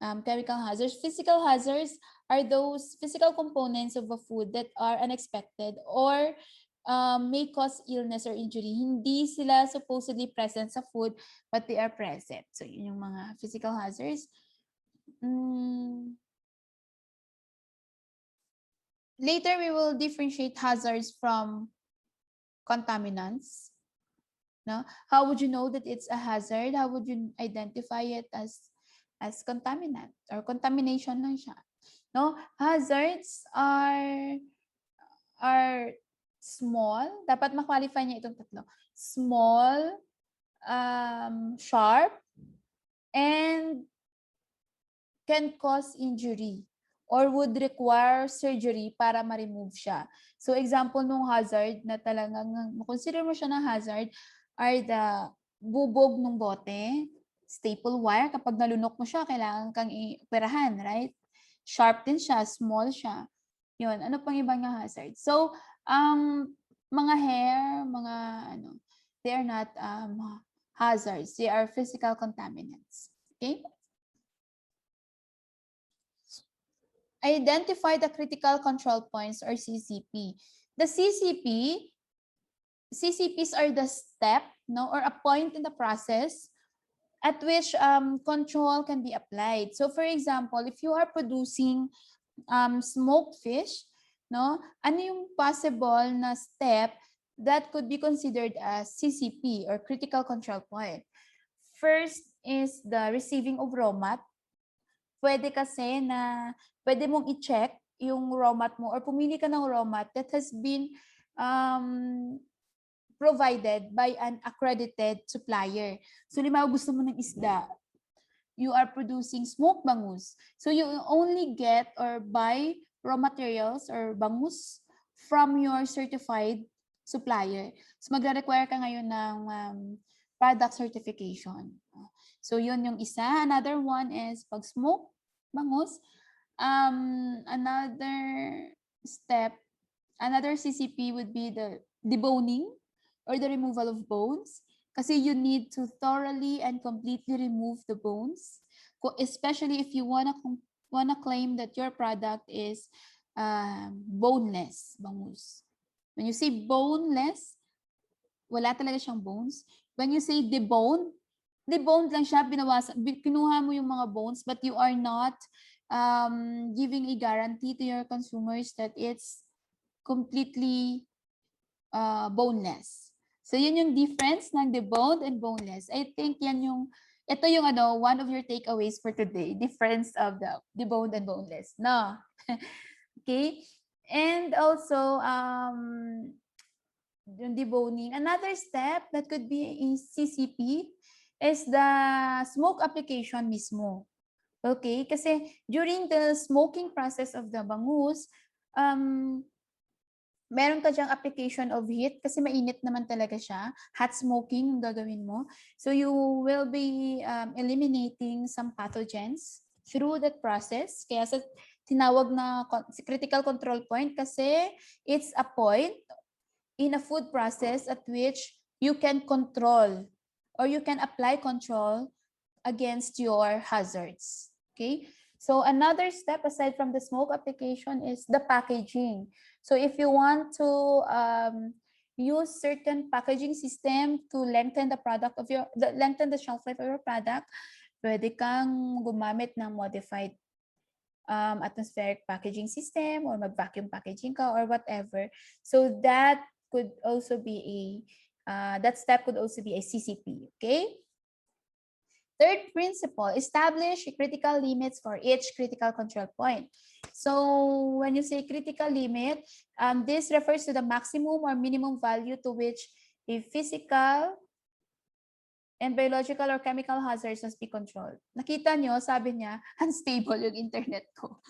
chemical hazards. Physical hazards are those physical components of a food that are unexpected or may cause illness or injury. Hindi sila supposedly present sa food, but they are present. So, yun yung mga physical hazards. Later, we will differentiate hazards from contaminants. No? How would you know that it's a hazard? How would you identify it as contaminant or contamination lang siya? No? Hazards are small. Dapat ma-qualify niya itong tatlo. Small, sharp, and can cause injury or would require surgery para ma-remove siya. So example nung hazard na talagang consider mo siya na hazard are the bubog ng bote, staple wire, kapag nalunok mo siya, kailangan kang i-operahan, right? Sharp din siya, small siya. Yun, ano pang ibang nga hazard? So, mga hair, mga they are not hazards. They are physical contaminants. Okay? Identify the critical control points or CCP. The CCPs are the step, no, or a point in the process at which control can be applied. So for example, if you are producing smoked fish, no, ano yung possible na step that could be considered as CCP or critical control point? First is the receiving of raw mat. Pwede kasi na pwede mong i-check yung raw mat mo or pumili ka ng raw mat that has been provided by an accredited supplier. So, limaw gusto mo ng isda, you are producing smoked bangus. So, you only get or buy raw materials or bangus from your certified supplier. So, magre-require ka ngayon ng product certification. So, yun yung isa. Another one is pag smoke bangus. Another step, another CCP would be the deboning or the removal of bones. Kasi you need to thoroughly and completely remove the bones. Especially if you wanna claim that your product is boneless bangus. When you say boneless, wala talaga siyang bones. When you say deboned lang siya, kinuha mo yung mga bones, but you are not giving a guarantee to your consumers that it's completely boneless. So, yun yung difference ng deboned and boneless. I think ito yung one of your takeaways for today, difference of the deboned and boneless. No? Okay? And also, yung deboning. Another step that could be in CCP is the smoke application mismo. Okay? Kasi during the smoking process of the bangus, meron ka dyang application of heat kasi mainit naman talaga siya. Hot smoking yung gagawin mo. So you will be eliminating some pathogens through that process. Kaya sa tinawag na critical control point kasi it's a point in a food process at which you can control or you can apply control against your hazards. Okay? So another step aside from the smoke application is the packaging. So if you want to use certain packaging system to lengthen the lengthen the shelf life of your product, pwede kang gumamit ng modified atmospheric packaging system or mag-vacuum packaging ka or whatever. So that could also be that step could also be a CCP. Okay? Third principle, establish critical limits for each critical control point. So when you say critical limit, this refers to the maximum or minimum value to which a physical and biological or chemical hazards must be controlled. Nakita nyo, sabi niya, unstable yung internet ko.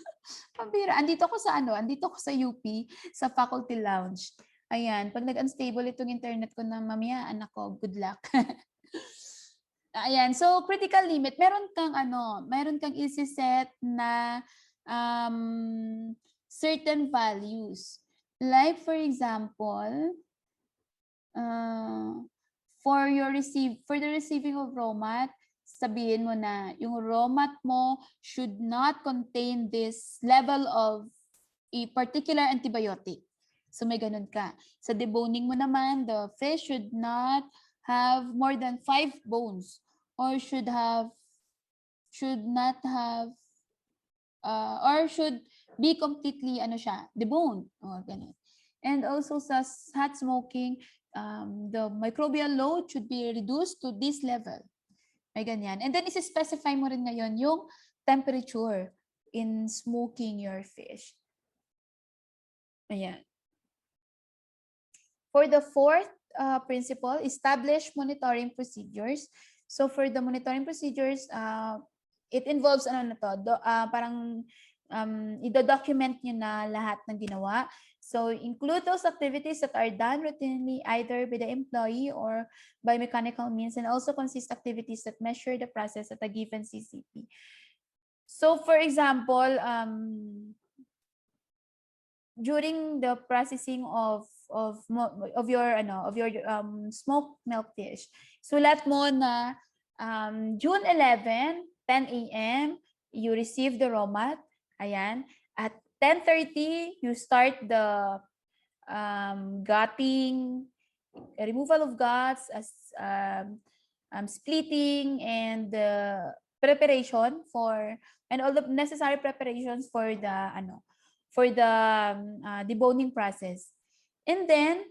Pambira, andito ko sa UP, sa faculty lounge. Ayan, pag nag-unstable itong internet ko na mamaya, anak ko, good luck. Ayan, so critical limit, meron kang isi-set na certain values. Like for example, for the receiving of raw mat, sabihin mo na yung raw mat mo should not contain this level of a particular antibiotic. So may ganun ka. Sa deboning mo naman, the fish should not have more than 5 bones or should not have or should be completely deboned or ganun. And also sa hot smoking, the microbial load should be reduced to this level. May ganyan. And then isi-specify mo rin ngayon yung temperature in smoking your fish. Ayan. For the fourth principle, establish monitoring procedures. So for the monitoring procedures, it involves parang i-document nyo na lahat ng ginawa. So include those activities that are done routinely either by the employee or by mechanical means, and also consist activities that measure the process at a given CCP. So for example, during the processing of your smoked milkfish, sulat mo na June 11, 10 a.m. you receive the raw mat. Ayan. At 10:30 you start the gutting, removal of guts, as splitting, and preparation for, and all the necessary preparations for the deboning process. And then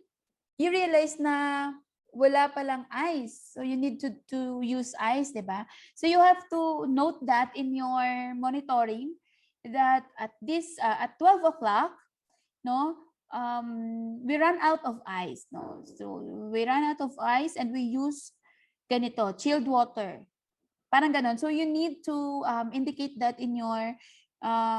you realize na wala palang ice. So you need to use ice, diba? So you have to note that in your monitoring that at 12 o'clock, no, we run out of ice, no. So we run out of ice and we use ganito, chilled water. Parang ganon. So you need to indicate that in your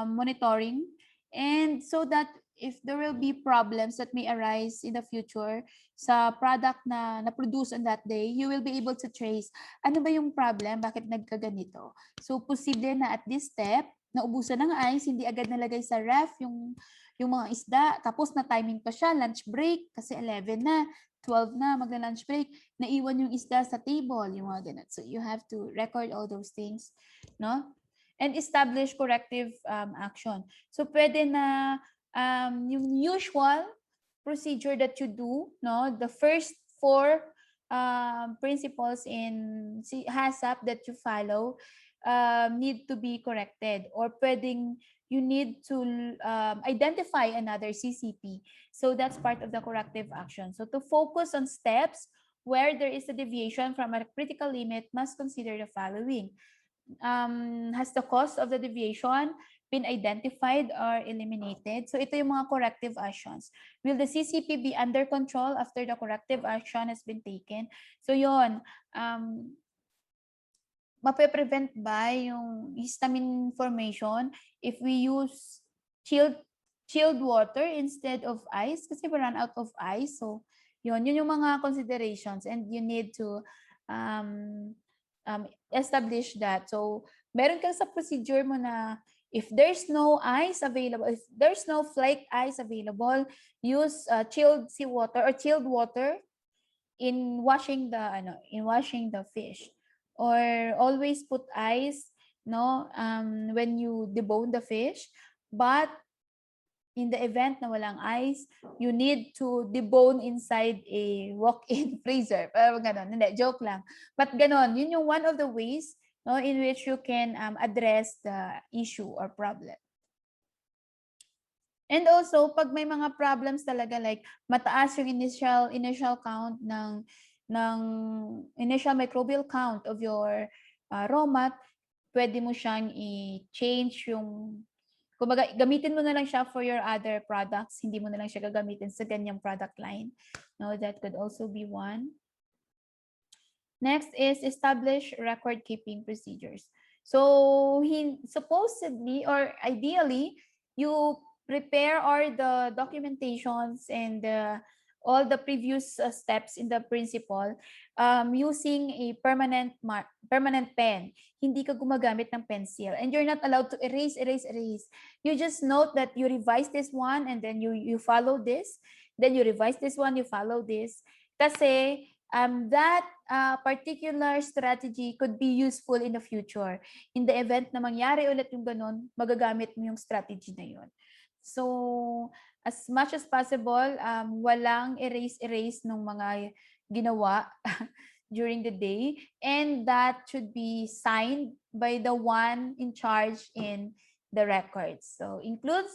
monitoring, and so that if there will be problems that may arise in the future sa product na na-produce on that day, you will be able to trace ano ba yung problem, bakit nagkaganito. So posible na at this step, naubusan ng ice, hindi agad nalagay sa ref yung mga isda, tapos na timing pa siya, lunch break, kasi 11 na, 12 na, magla-lunch break, naiwan yung isda sa table, yung mga ganun. So you have to record all those things, no? And establish corrective action. So pwede na yung usual procedure that you do, no? The first 4 principles in HACCP that you follow need to be corrected, or pwedeng you need to identify another CCP. So that's part of the corrective action. So to focus on steps where there is a deviation from a critical limit, must consider the following. Has the cause of the deviation been identified or eliminated? So ito yung mga corrective actions. Will the CCP be under control after the corrective action has been taken? So yun, mape-prevent ba yung histamine formation if we use chilled water instead of ice? Kasi we run out of ice. So yun yung mga considerations, and you need to establish that. So meron kang sa procedure mo na if there's no ice available, if there's no flake ice available, use chilled seawater or chilled water in washing the fish, or always put ice, no, when you debone the fish. But in the event na walang ice, you need to debone inside a walk-in freezer. Parang ganon. Hindi, joke lang. But ganon, yun yung one of the ways, no, in which you can address the issue or problem. And also, pag may mga problems talaga, like mataas yung initial count ng initial microbial count of your raw mat, pwede mo siyang i-change yung, kumbaga, gamitin mo na lang siya for your other products. Hindi mo na lang siya gagamitin sa ganyang product line. No, that could also be one. Next is establish record-keeping procedures. So, supposedly or ideally, you prepare all the documentations and all the previous steps in the principle using a permanent pen. Hindi ka gumagamit ng pencil, and you're not allowed to erase. You just note that you revise this one, and then you follow this, then you revise this one, you follow this. Kasi that particular strategy could be useful in the future. In the event na mangyari ulit yung ganun, magagamit mo yung strategy na yun. So, as much as possible, walang erase ng mga ginawa during the day, and that should be signed by the one in charge in the records. So, includes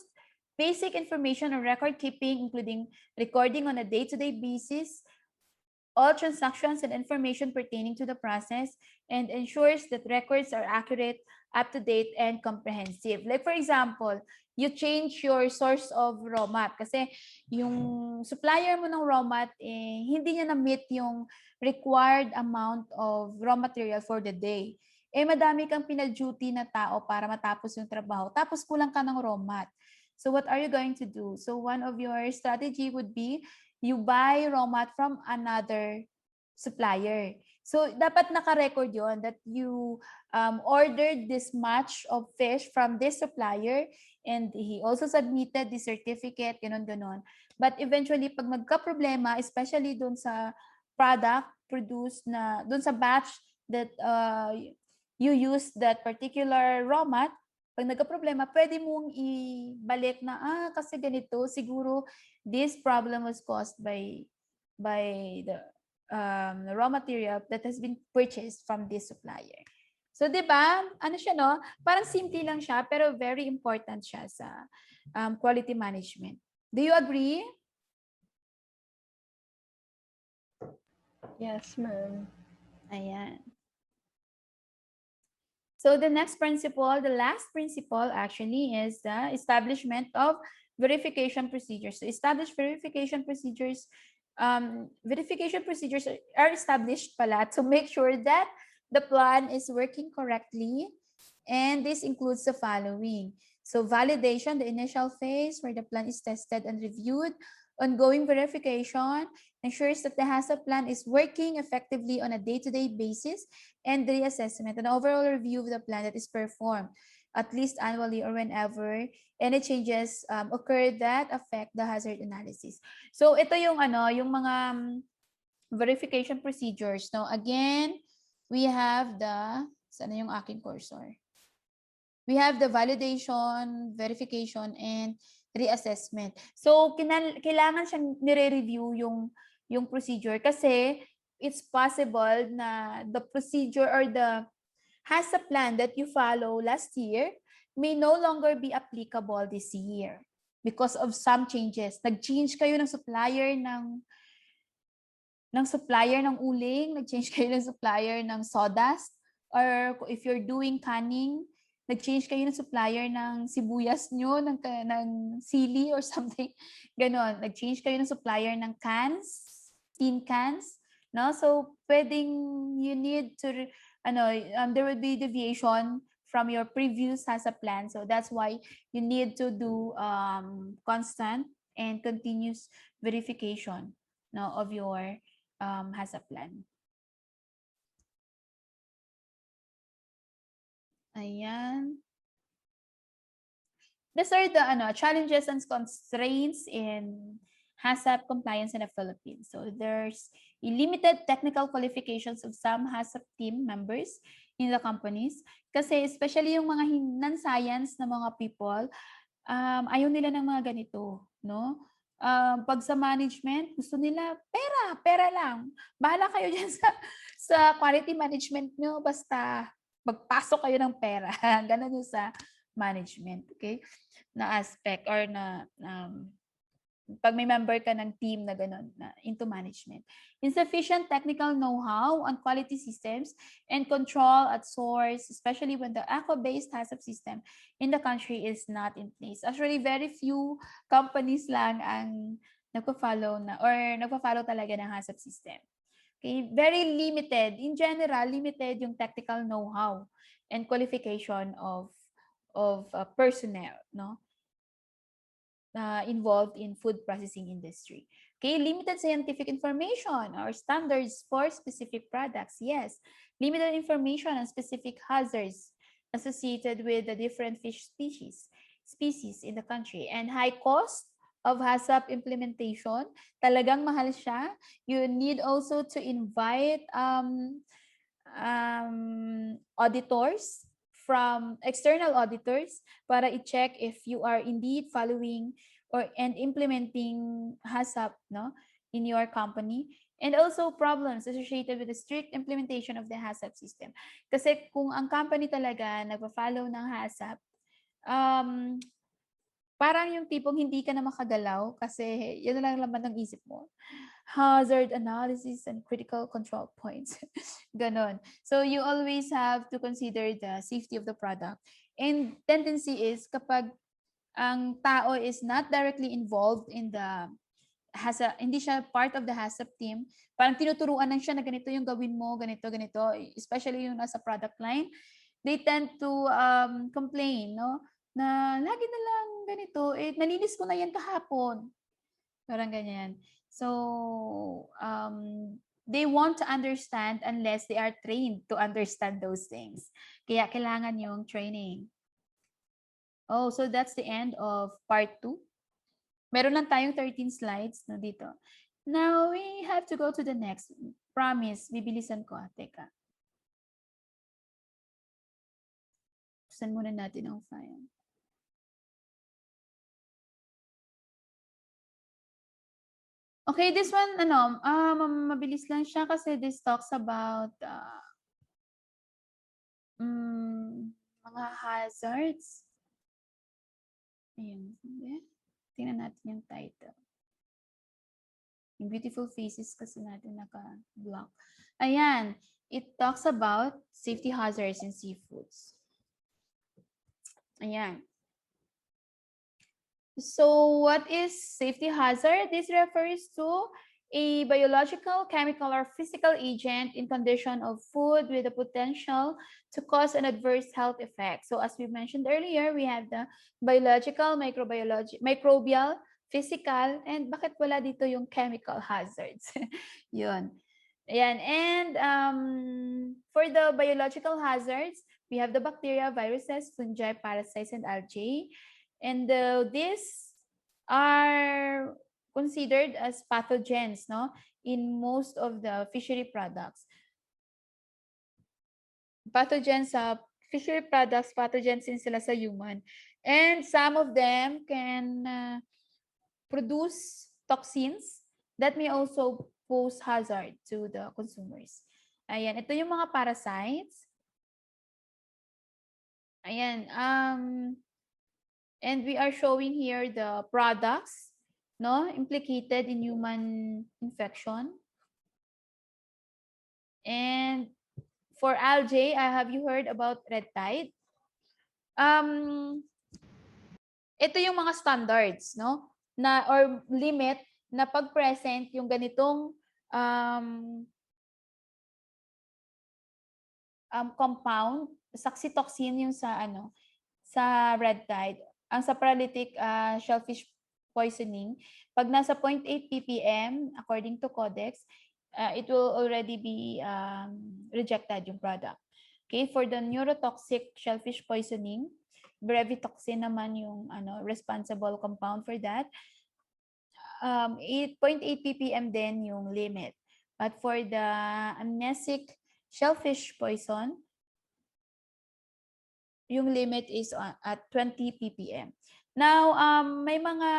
basic information on record keeping, including recording on a day-to-day basis, all transactions and information pertaining to the process, and ensures that records are accurate, up-to-date, and comprehensive. Like for example, you change your source of raw mat kasi yung supplier mo ng raw mat, hindi niya na-meet yung required amount of raw material for the day. Madami kang pinal-duty na tao para matapos yung trabaho, tapos kulang ka ng raw mat. So what are you going to do? So one of your strategy would be you buy raw mat from another supplier. So, dapat naka-record yon that you ordered this much of fish from this supplier and he also submitted the certificate, ganon. But eventually, pag magka-problema, especially dun sa product produced na, dun sa batch that you use that particular raw mat, pag nagka-problema, pwede mong ibalik na, kasi ganito, siguro this problem was caused by the raw material that has been purchased from this supplier. So, di ba? Ano siya, no? Parang simple lang siya, pero very important siya sa quality management. Do you agree? Yes, ma'am. Ayan. So the next principle, the last principle actually is the establishment of verification procedures. So establish verification procedures. Verification procedures are established pala to make sure that the plan is working correctly. And this includes the following. So validation, the initial phase where the plan is tested and reviewed. Ongoing verification ensures that the HACCP plan is working effectively on a day-to-day basis, and the reassessment, an overall review of the plan that is performed at least annually or whenever any changes occur that affect the hazard analysis. So ito yung yung mga verification procedures. No, again, we have the saan yung aking cursor? We have the validation, verification, and reassessment. So, kailangan siyang nire-review yung procedure kasi it's possible na the procedure or the HACCP plan that you follow last year may no longer be applicable this year because of some changes. Nag-change kayo ng supplier ng uling, nag-change kayo ng supplier ng sawdust, or if you're doing canning, nag-change kayo ng supplier ng sibuyas nyo, ng sili or something, ganon. Nag-change kayo ng supplier ng cans, tin cans, no? So, pwedeng you need to, there will be deviation from your previous HACCP plan. So, that's why you need to do constant and continuous verification, no, of your HACCP plan. Ayan. These are the challenges and constraints in HACCP compliance in the Philippines. So there's limited technical qualifications of some HACCP team members in the companies. Kasi especially yung mga non-science na mga people, ayaw nila ng mga ganito, no? Pag sa management, gusto nila pera lang. Bahala kayo dyan sa quality management nyo, basta magpasok kayo ng pera. Ganun yung sa management, okay? Na aspect or na pag may member ka ng team na gano'n, na into management. Insufficient technical know-how on quality systems and control at source, especially when the aqua-based HACCP system in the country is not in place. Actually, very few companies lang ang nagpa-follow talaga ng HACCP system. Okay, very limited. In general, limited yung technical know-how and qualification of personnel, no? Involved in food processing industry. Okay, limited scientific information or standards for specific products. Yes, limited information on specific hazards associated with the different fish species in the country, and high cost of HACCP implementation. Talagang mahal siya. You need also to invite auditors from external auditors para i-check if you are indeed following and implementing HACCP, no, in your company. And also problems associated with the strict implementation of the HACCP system. Kasi kung ang company talaga nagpa-follow ng HACCP, parang yung tipong hindi ka na makagalaw kasi yun lang laman ng isip mo. Hazard analysis and critical control points. Ganon. So you always have to consider the safety of the product. And tendency is kapag ang tao is not directly involved in the hindi siya part of the HACCP team, parang tinuturuan lang siya na ganito yung gawin mo, ganito, ganito, especially yung nasa product line, they tend to complain, no? Na lagi na lang ganito, nalinis ko na yan kahapon. Parang ganyan. So, they want to understand unless they are trained to understand those things. Kaya kailangan yung training. Oh, so that's the end of part 2. Meron lang tayong 13 slides no, dito. Now, we have to go to the next. Promise, bibilisan ko. Teka. Buksan muna natin ang file. Okay, this one, mabilis lang siya kasi this talks about mga hazards. Ayun. Tingnan natin yung title. Yung beautiful faces kasi natin naka-block. Ayan. It talks about safety hazards in seafoods. Ayan. So what is safety hazard? This refers to a biological, chemical, or physical agent in condition of food with the potential to cause an adverse health effect. So as we mentioned earlier, we have the biological, microbial, physical, and bakit wala dito yung chemical hazards? Yun. Ayan. And for the biological hazards, we have the bacteria, viruses, fungi, parasites, and algae. And these are considered as pathogens, no, in most of the fishery products. Pathogens sa fishery products, pathogens din sila sa human. And some of them can produce toxins that may also pose hazard to the consumers. Ayan, ito yung mga parasites. Ayan, and we are showing here the products, no, implicated in human infection. And for algae, have you heard about red tide? Ito yung mga standards, no, na or limit na pag present yung ganitong compound, saxitoxin yung sa sa red tide. Ang sa paralytic shellfish poisoning, pag nasa 0.8 ppm, according to Codex, it will already be rejected yung product. Okay, for the neurotoxic shellfish poisoning, brevitoxin naman yung responsible compound for that. 0.8 ppm din yung limit. But for the amnesic shellfish poison, yung limit is at 20 ppm. Now, may mga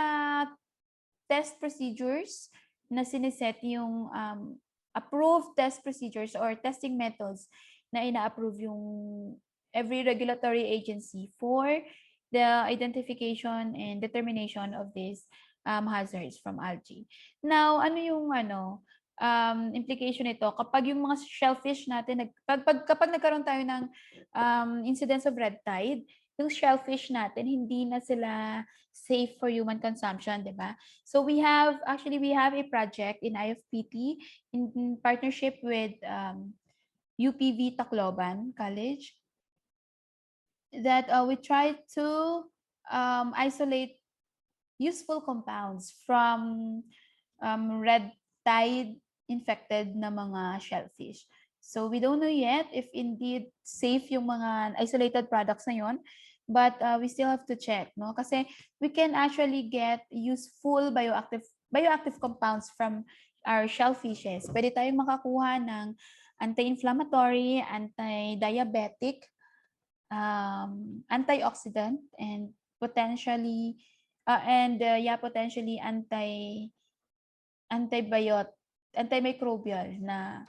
test procedures na siniset yung approved test procedures or testing methods na ina-approve yung every regulatory agency for the identification and determination of these hazards from algae. Now, ano yung implication nito kapag yung mga shellfish natin kapag nagkaroon tayo ng incidence of red tide, yung shellfish natin hindi na sila safe for human consumption, 'di ba? So we have a project in IFPT in partnership with UPV Tacloban College that we try to isolate useful compounds from red tide infected na mga shellfish. So we don't know yet if indeed safe yung mga isolated products na yon. but we still have to check, no? Kasi we can actually get useful bioactive compounds from our shellfishes. Pwede tayong makakuha ng anti-inflammatory, anti-diabetic, antioxidant, and potentially antimicrobial na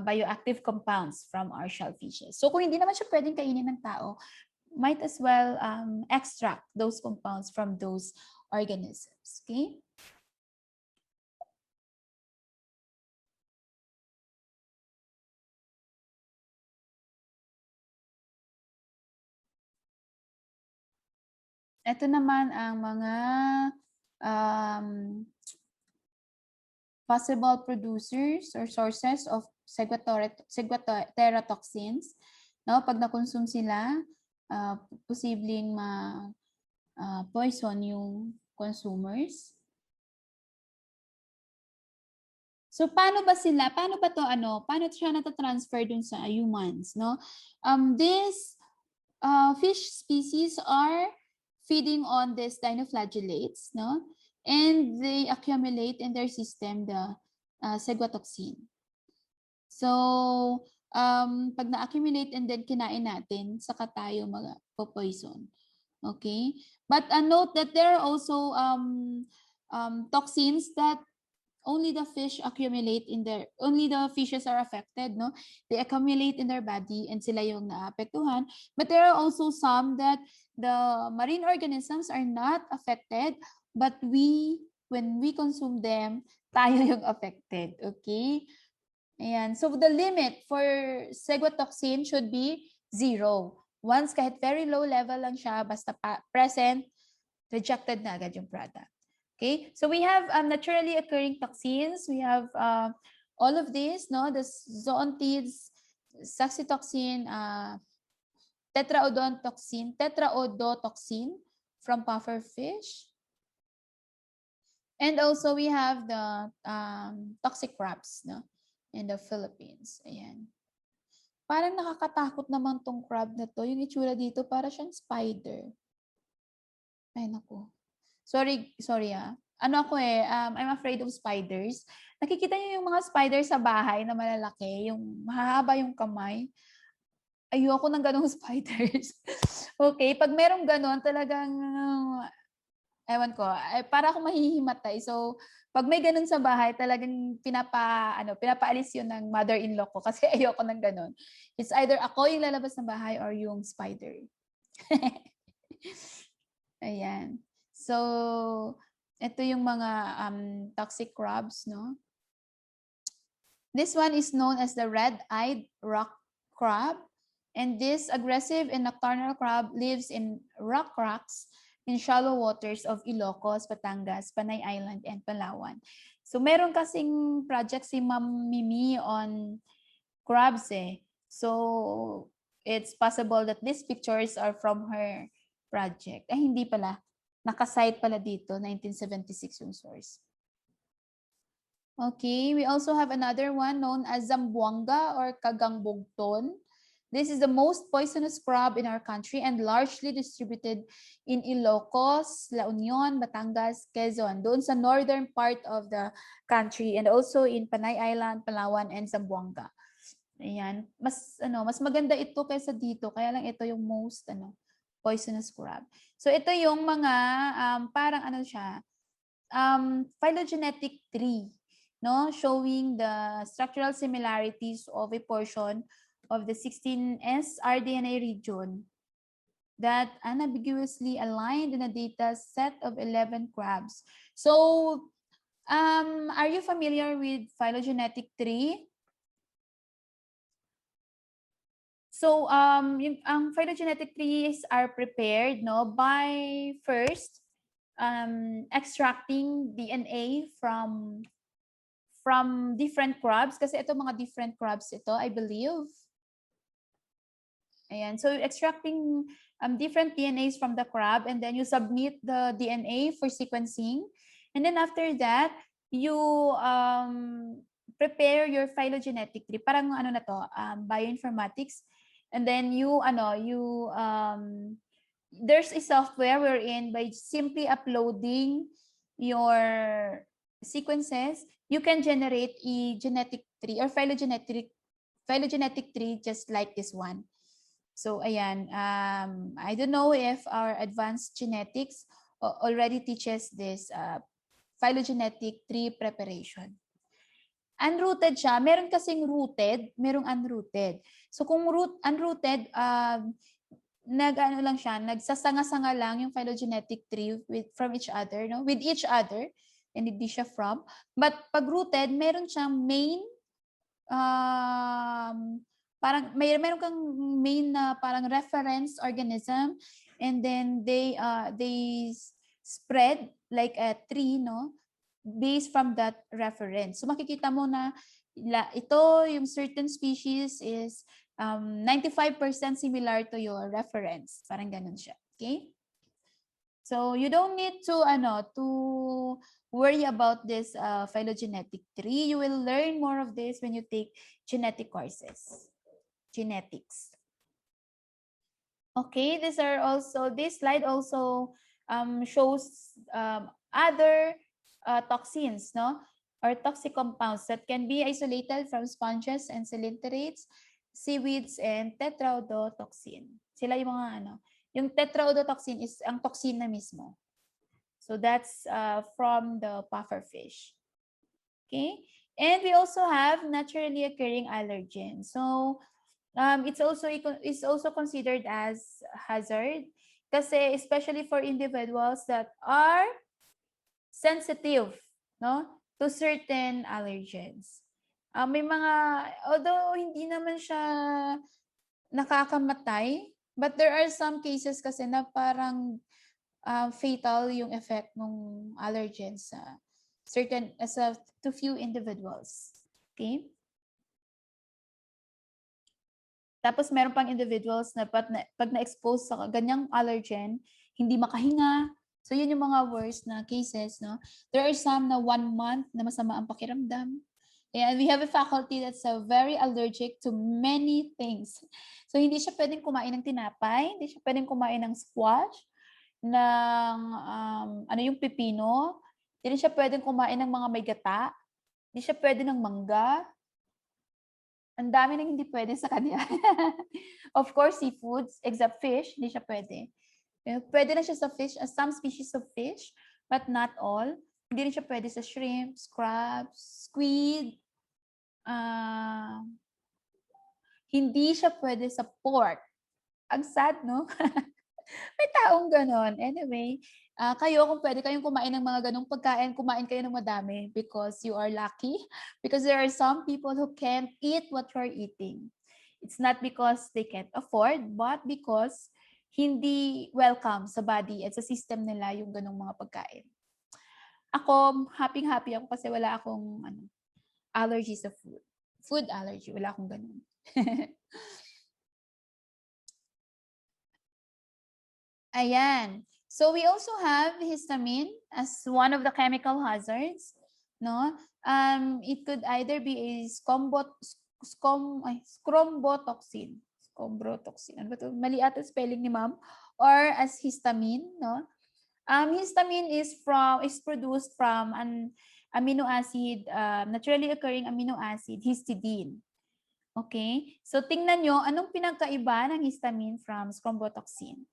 bioactive compounds from our shellfishes. So kung hindi naman siya pwedeng kainin ng tao, might as well extract those compounds from those organisms. Okay? Ito naman ang mga possible producers or sources of ciguatera-toxins. No, pag na-consume sila, posibleng poison yung consumers. So paano ba siya nata-transfer dun sa humans, no? These fish species are feeding on these dinoflagellates, no? And they accumulate in their system the ciguatoxin. So, pag na-accumulate and then kinain natin, saka tayo mag-poison. Okay? But note that there are also toxins that only the fishes are affected, no? They accumulate in their body and sila yung naapektuhan. But there are also some that the marine organisms are not affected, but when we consume them, tayo yung affected, okay? Ayan. So the limit for ciguatoxin should be 0. Once kahit very low level lang siya, basta present, rejected na agad yung product. Okay, so we have naturally occurring toxins. We have all of these, no? The zoontids, saxitoxin, tetraodotoxin from pufferfish. And also we have the toxic crabs, no? In the Philippines. Ayan. Parang nakakatakot naman tong crab na to. Yung itsura dito, para siyang spider. Ay, naku. Sorry Ano ako I'm afraid of spiders. Nakikita niyo yung mga spider sa bahay na malalaki, yung mahahaba yung kamay. Ayoko ng ganong spiders. Okay, pag merong ganon, talagang, ewan ko, para akong mahihimatay. So, pag may ganon sa bahay, talagang pinapaalis yun ng mother-in-law ko kasi ayoko ng ganon. It's either ako yung lalabas ng bahay or yung spider. Ayan. So, ito yung mga toxic crabs, no? This one is known as the red-eyed rock crab. And this aggressive and nocturnal crab lives in rock cracks in shallow waters of Ilocos, Batangas, Panay Island, and Palawan. So, meron kasing project si Ma'am Mimi on crabs eh. So, it's possible that these pictures are from her project. Ay, hindi pala. Nakasite pala dito, 1976 yung source. Okay, we also have another one known as Zamboanga or Kagangbogton. This is the most poisonous crab in our country and largely distributed in Ilocos, La Union, Batangas, Quezon, doon sa northern part of the country, and also in Panay Island, Palawan, and Zamboanga. Ayan, mas maganda ito kaysa dito, kaya lang ito yung most poisonous crab. So ito yung mga parang phylogenetic tree, no, showing the structural similarities of a portion of the 16S rDNA region that unambiguously aligned in a data set of 11 crabs. So, are you familiar with phylogenetic tree? So, ang phylogenetic trees are prepared, no, by first extracting DNA from different crabs, kasi ito mga different crabs ito, I believe. Ayan, so extracting different DNAs from the crab, and then you submit the DNA for sequencing, and then after that you prepare your phylogenetic tree, parang bioinformatics. And then you there's a software wherein by simply uploading your sequences, you can generate a genetic tree or phylogenetic tree just like this one. So ayan, I don't know if our advanced genetics already teaches this phylogenetic tree preparation. Unrooted siya. Meron kasing rooted, merong unrooted. So kung unrooted, nag-ano lang siya, nagsasanga-sanga lang yung phylogenetic tree from each other, no? With each other, and hindi siya from. But pag rooted, meron siyang main, parang meron kang main na parang reference organism, and then they spread like a tree, no? Based from that reference. So makikita mo na ito yung certain species is 95% similar to your reference. Parang ganun siya. Okay? So you don't need to to worry about this phylogenetic tree. You will learn more of this when you take genetic courses. Genetics. Okay, this slide also shows other toxins, no? Or toxic compounds that can be isolated from sponges and ciliates, seaweeds, and tetrodotoxin. Sila yung mga yung tetrodotoxin is ang toxin na mismo. So that's from the pufferfish. Okay? And we also have naturally occurring allergens. So it's also considered as hazard kasi especially for individuals that are sensitive, no, to certain allergens. May mga, although hindi naman siya nakakamatay, but there are some cases kasi na parang fatal yung effect ng allergens sa to few individuals. Okay? Tapos meron pang individuals na pag na-expose sa ganyang allergen, hindi makahinga. So yun yung mga worst na cases, no? There are some na 1 month na masama ang pakiramdam. And we have a faculty that's very allergic to many things. So hindi siya pwedeng kumain ng tinapay, hindi siya pwedeng kumain ng squash, ng yung pipino, hindi siya pwedeng kumain ng mga may gata, hindi siya pwede ng mangga. Ang dami nang hindi pwede sa kanya. Of course, seafoods, except fish, hindi siya pwede. Pwede na siya sa fish, some species of fish, but not all. Hindi rin siya pwede sa shrimp, crabs, squid. Hindi siya pwede sa pork. Ang sad, no? May taong ganon. Anyway, kayo kung pwede kayong kumain ng mga ganong pagkain, kumain kayo ng madami because you are lucky. Because there are some people who can't eat what you're eating. It's not because they can't afford, but because hindi welcome sa body at sa system nila yung ganong mga pagkain. Ako, happy-happy ako kasi wala akong allergy sa food. Food allergy, wala akong ganon. Ayan. So we also have histamine as one of the chemical hazards, no? It could either be a scrombotoxin. Scrombotoxin. Ano ba ito? Mali ata spelling ni ma'am. Or as histamine, no? Histamine is produced from an amino acid, naturally occurring amino acid, histidine. Okay? So tingnan nyo, anong pinagkaiba ng histamine from scrombotoxin?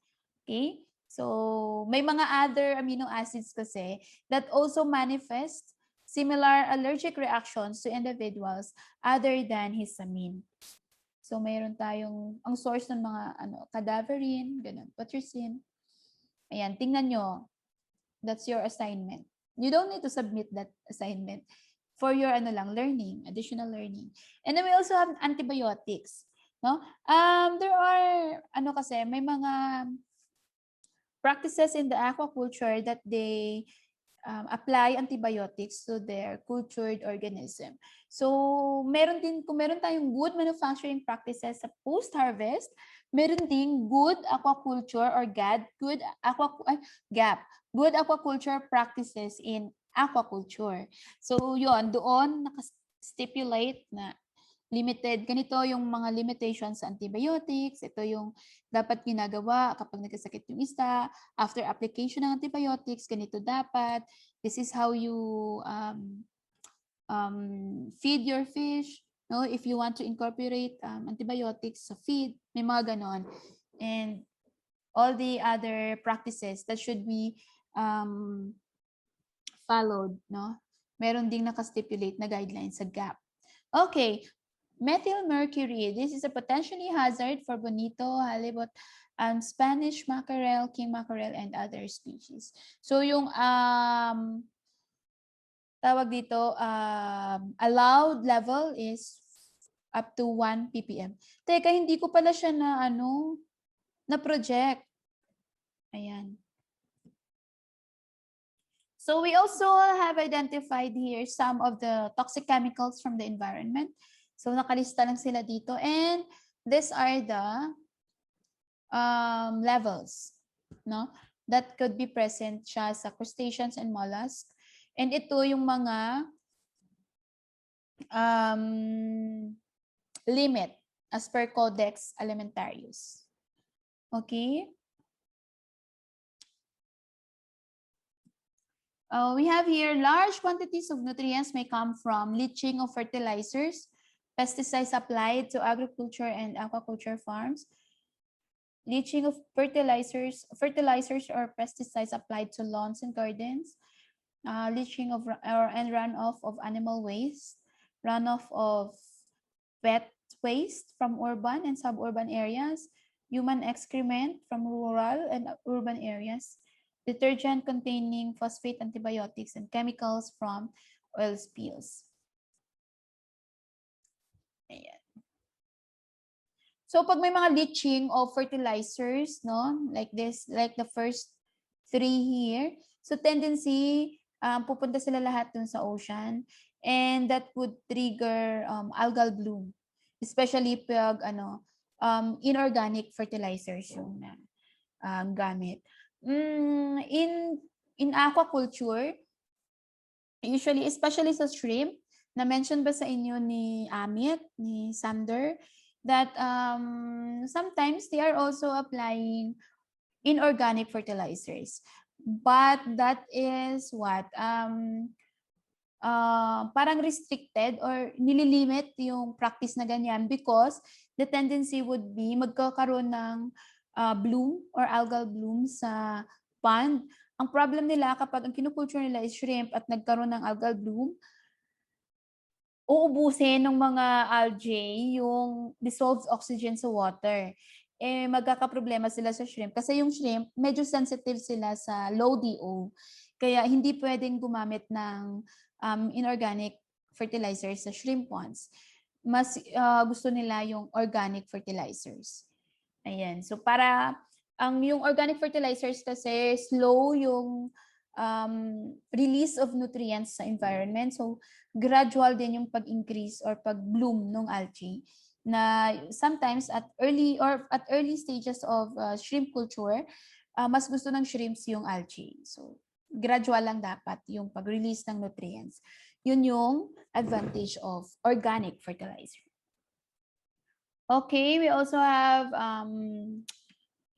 Okay? So, may mga other amino acids kasi that also manifest similar allergic reactions to individuals other than histamine. So, mayroon tayong, ang source ng mga cadaverine, ganun, putrescine. Ayan, tingnan nyo. That's your assignment. You don't need to submit that assignment for your learning, additional learning. And then we also have antibiotics. No? There are, kasi, may mga practices in the aquaculture that they apply antibiotics to their cultured organism. So, kung meron tayong good manufacturing practices sa post-harvest, meron ding good aquaculture or good aquaculture practices in aquaculture. So, doon naka-stipulate na limited, ganito yung mga limitations sa antibiotics, ito yung dapat ginagawa kapag nagkasakit yung isa, after application ng antibiotics, ganito dapat, this is how you feed your fish, no? If you want to incorporate antibiotics sa feed, may mga ganon. And all the other practices that should be followed, no? Meron ding nakastipulate na guidelines sa GAP. Okay, methyl mercury. This is a potentially hazard for bonito, halibut, Spanish mackerel, king mackerel, and other species. So yung tawag dito, allowed level is up to 1 ppm. Teka, hindi ko pala siya na na project. Ayan. So we also have identified here some of the toxic chemicals from the environment. So nakalista lang sila dito, and these are the levels, no, that could be present siya sa crustaceans and mollusks. And ito yung mga limit as per Codex Alimentarius. Okay. We have here large quantities of nutrients may come from leaching of fertilizers, pesticides applied to agriculture and aquaculture farms, leaching of fertilizers or pesticides applied to lawns and gardens, leaching of and runoff of animal waste, runoff of pet waste from urban and suburban areas, human excrement from rural and urban areas, detergent containing phosphate antibiotics, and chemicals from oil spills. Ayan. So pag may mga leaching of fertilizers, no, like this, like the first 3 here, so tendency, pupunta sila lahat dun sa ocean, and that would trigger algal bloom, especially pag inorganic fertilizers yung gamit. In aquaculture, usually, especially sa shrimp, na-mention ba sa inyo ni Amit, ni Sander, that sometimes they are also applying inorganic fertilizers. But that is what? Parang restricted or nililimit yung practice na ganyan because the tendency would be magkakaroon ng bloom or algal bloom sa pond. Ang problem nila kapag ang kinukulture nila is shrimp at nagkaroon ng algal bloom, uubusin ng mga algae yung dissolved oxygen sa water. Magkakaproblema sila sa shrimp kasi yung shrimp, medyo sensitive sila sa low DO. Kaya hindi pwedeng gumamit ng inorganic fertilizers sa shrimp ponds. Mas gusto nila yung organic fertilizers. Ayan. So para yung organic fertilizers kasi slow yung release of nutrients sa environment. So gradual din yung pag-increase or pag-bloom ng algae na sometimes at early stages of shrimp culture, mas gusto ng shrimps yung algae. So gradual lang dapat yung pag-release ng nutrients. Yun yung advantage of organic fertilizer. Okay, we also have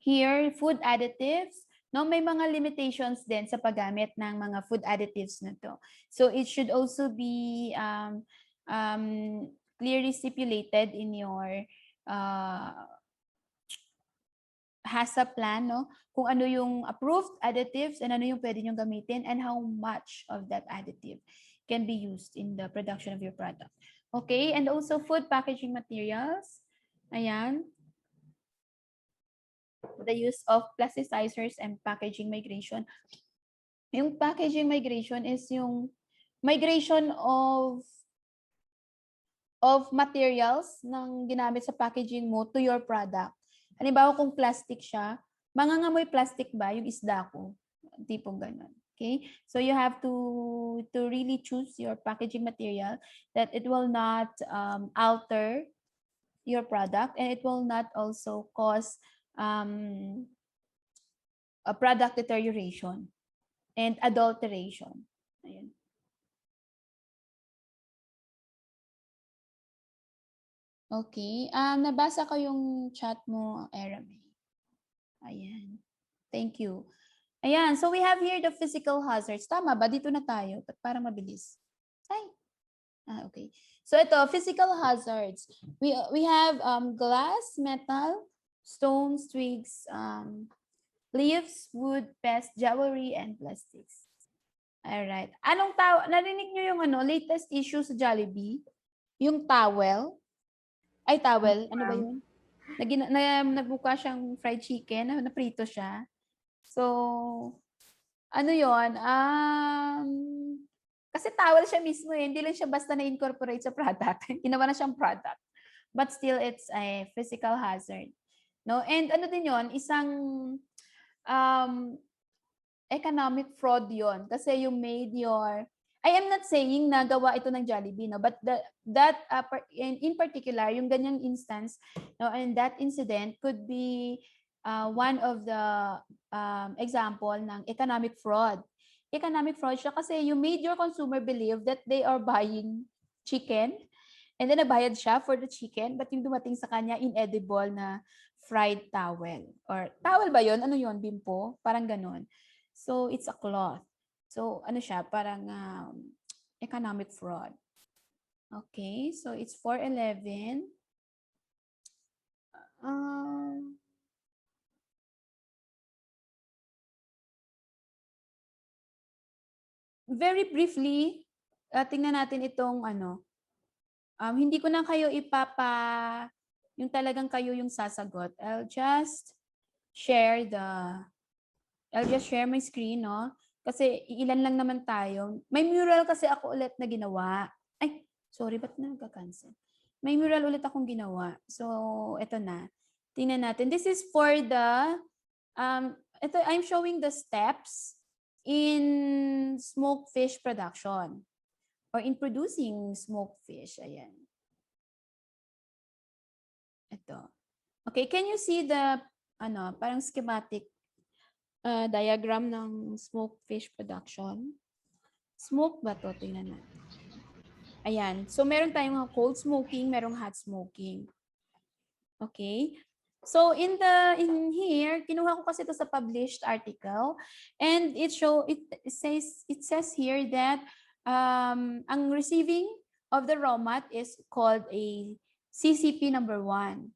here food additives. No, may mga limitations din sa paggamit ng mga food additives na to. So it should also be clearly stipulated in your HACCP plan, no? Kung ano yung approved additives and ano yung pwede nyo gamitin and how much of that additive can be used in the production of your product. Okay, and also food packaging materials. Ayan. The use of plasticizers and packaging migration. Yung packaging migration is yung migration of materials ng ginamit sa packaging mo to your product. Halimbawa kung plastic siya, mangangamoy plastic ba yung isda ko? Tipong ganun. Okay? So you have to really choose your packaging material that it will not alter your product and it will not also cause a product deterioration and adulteration. Ayan. Okay. Nabasa ko yung chat mo, Erame. Ayan. Thank you. Ayan. So we have here the physical hazards. Tama ba? Dito na tayo. Ba't parang mabilis? Ay. Okay. So ito, physical hazards. We have glass, metal, stones, twigs, leaves, wood, pest, jewelry, and plastics. Alright. Narinig nyo yung latest issue sa Jollibee? Yung towel? Ay, towel. Ano ba yun? Nagbuka siyang fried chicken, naprito siya. So, ano yun? Kasi towel siya mismo eh. Hindi lang siya basta na-incorporate sa product. Ginawa na siyang product. But still, it's a physical hazard. No? And ano din yun? Isang economic fraud yon kasi you made your I am not saying na gawa ito ng Jollibee, no, but in particular yung ganyang instance, no, and that incident could be one of the example ng economic fraud. Economic fraud siya kasi you made your consumer believe that they are buying chicken and then nabayad siya for the chicken but yung dumating sa kanya inedible na fried towel. Or towel ba yon? Ano yon? Bimpo? Parang ganon. So, it's a cloth. So, ano siya? Parang economic fraud. Okay, so it's 411. Very briefly, tingnan natin itong hindi ko na kayo yung talagang kayo yung sasagot. I'll just share my screen, no? Kasi ilan lang naman tayo. May mural kasi ako ulit na ginawa. Ay, sorry, ba't nagka-cancel? May mural ulit akong ginawa. So, ito na. Tingnan natin. This is for the, I'm showing the steps in smoked fish production or in producing smoked fish. Ayan. Ito. Okay, can you see the, parang schematic diagram ng smoked fish production? Smoke ba to? Tingnan natin. Ayan. So, meron tayong cold smoking, merong hot smoking. Okay? So, in here, kinuha ko kasi ito sa published article and it says here that ang receiving of the raw mat is called a CCP number 1.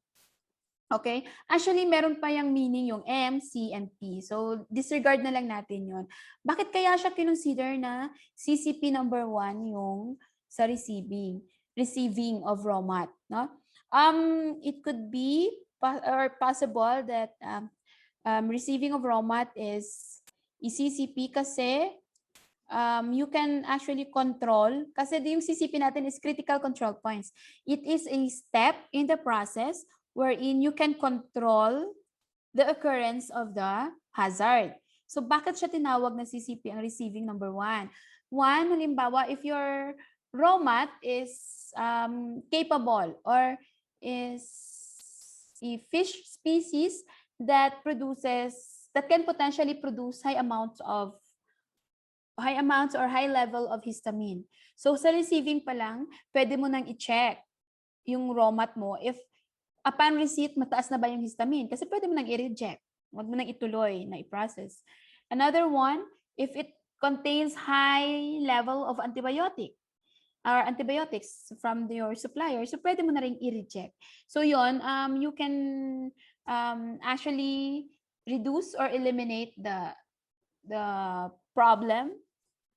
Okay? Actually, meron pa yung meaning yung M, C, and P. So, disregard na lang natin yon. Bakit kaya siya kinonsider na CCP number 1 yung sa receiving of raw mat, no? It could be possible that receiving of raw mat is CCP kasi you can actually control, kasi yung CCP natin is critical control points. It is a step in the process wherein you can control the occurrence of the hazard. So, bakit siya tinawag na CCP ang receiving number 1? One, halimbawa, if your raw mat is capable or is a fish species that can potentially produce high amounts or high level of histamine. So, sa receiving pa lang, pwede mo nang i-check yung raw mat mo if upon receipt, mataas na ba yung histamine? Kasi pwede mo nang i-reject. Huwag mo nang ituloy na i-process. Another one, if it contains high level of antibiotics from your supplier, so pwede mo na rin i-reject. So yon, you can actually reduce or eliminate the problem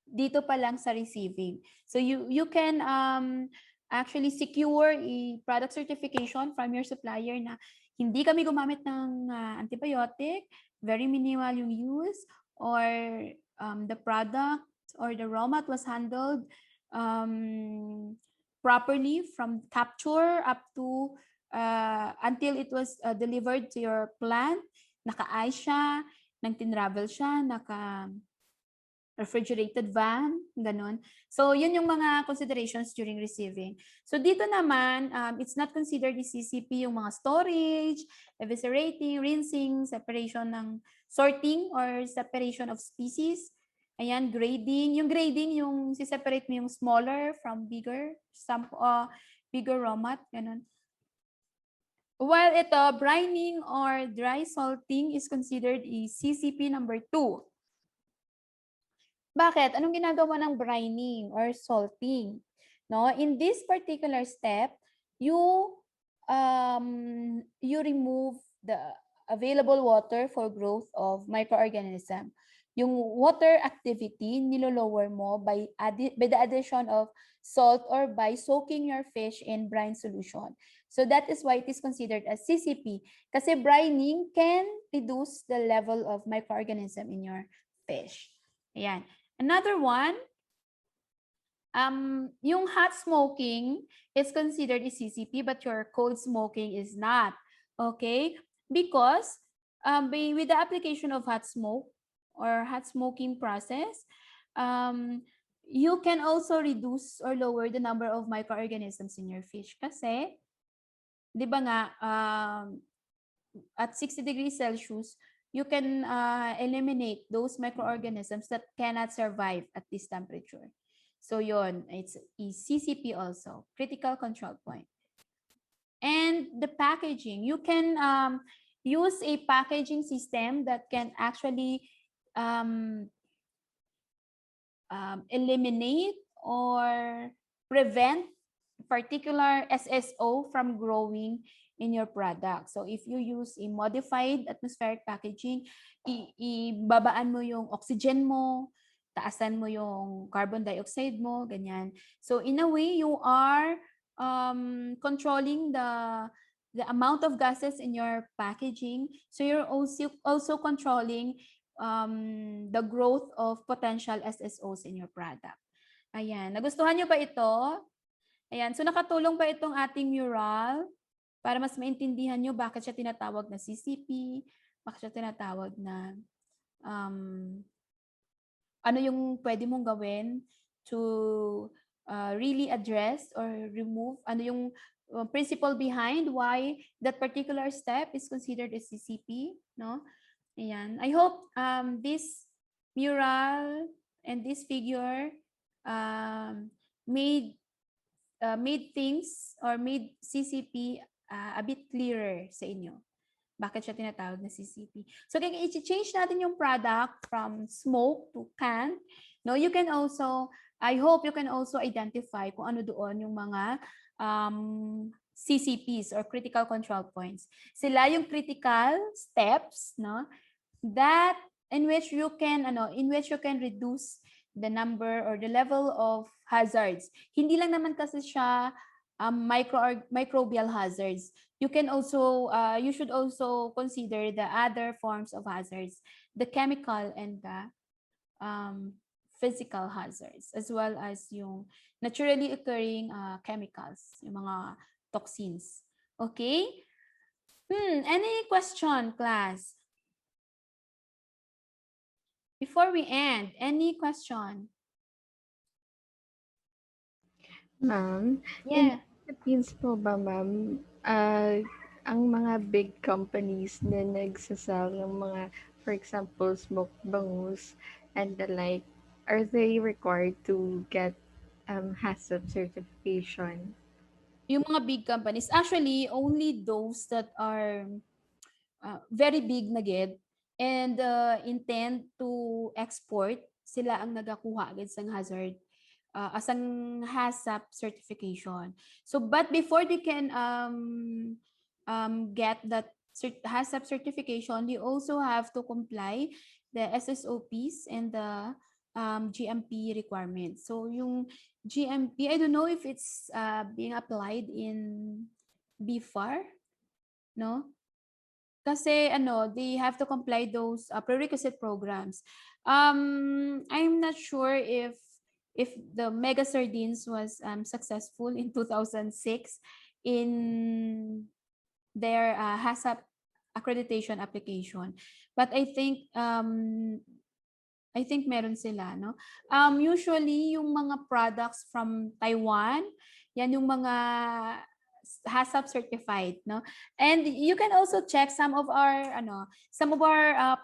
dito pa lang sa receiving. So you can actually secure a product certification from your supplier na hindi kami gumamit ng antibiotic, very minimal yung use, or the product or the raw mat was handled properly from capture up to until it was delivered to your plant. Naka-ice siya, nang tinravel siya, refrigerated van, ganun. So, yun yung mga considerations during receiving. So, dito naman, it's not considered the CCP yung mga storage, eviscerating, rinsing, sorting or separation of species. Ayan, grading. Yung grading, yung si-separate mo yung smaller from bigger raw mat, ganun. While ito, brining or dry salting is considered a CCP number 2. Bakit? Anong ginagawa ng brining or salting? No, in this particular step, you remove the available water for growth of microorganism. Yung water activity nilo-lower mo by the addition of salt or by soaking your fish in brine solution. So that is why it is considered as CCP. Kasi brining can reduce the level of microorganism in your fish. Ayan. Another one, yung hot smoking is considered a CCP, but your cold smoking is not. Okay? Because with the application of hot smoke or hot smoking process, you can also reduce or lower the number of microorganisms in your fish. Kasi, di ba nga, at 60 degrees Celsius, you can eliminate those microorganisms that cannot survive at this temperature. So yon, it's a CCP also, critical control point. And the packaging, you can use a packaging system that can actually eliminate or prevent particular SSO from growing in your product. So if you use a modified atmospheric packaging, ibabaan mo yung oxygen mo, taasan mo yung carbon dioxide mo, ganyan. So in a way, you are controlling the amount of gases in your packaging. So you're also controlling the growth of potential SSOs in your product. Ayan. Nagustuhan nyo ba ito? Ayan. So nakatulong ba itong ating mural para mas maintindihan nyo bakit siya tinatawag na CCP, bakit siya tinatawag na ano yung pwede mong gawin to really address or remove, ano yung principle behind why that particular step is considered a CCP, no? Ayan. I hope this mural and this figure made things or made CCP a bit clearer sa inyo. Bakit siya tinatawag na CCP? So, kaya i-change natin yung product from smoke to can. No, you can also, I hope you can also identify kung ano doon yung mga CCPs or critical control points. Sila yung critical steps, no, that in which you can reduce the number or the level of hazards. Hindi lang naman kasi siya microbial hazards. You can also you should also consider the other forms of hazards, the chemical and the physical hazards, as well as yung naturally occurring chemicals, yung mga toxins. Okay? Any question, class? Before we end, any question? Ma'am, Yeah. in Philippines po ba, ma'am, ang mga big companies na nagsasell ng mga, for example, smoke bangus and the like, are they required to get HACCP certification? Yung mga big companies, actually, only those that are very big na gid and intend to export, sila ang nagakuha agad sang hazard asang HACCP certification. So, but before they can get that HACCP certification, they also have to comply the SSOPs and the GMP requirements. So, yung GMP, I don't know if it's being applied in BFAR, no? Kasi they have to comply those prerequisite programs. I'm not sure if the Mega Sardines was successful in 2006 in their HACCP accreditation application. But I think meron sila, no? Usually yung mga products from Taiwan, yan yung mga HACCP certified, no? And you can also check some of our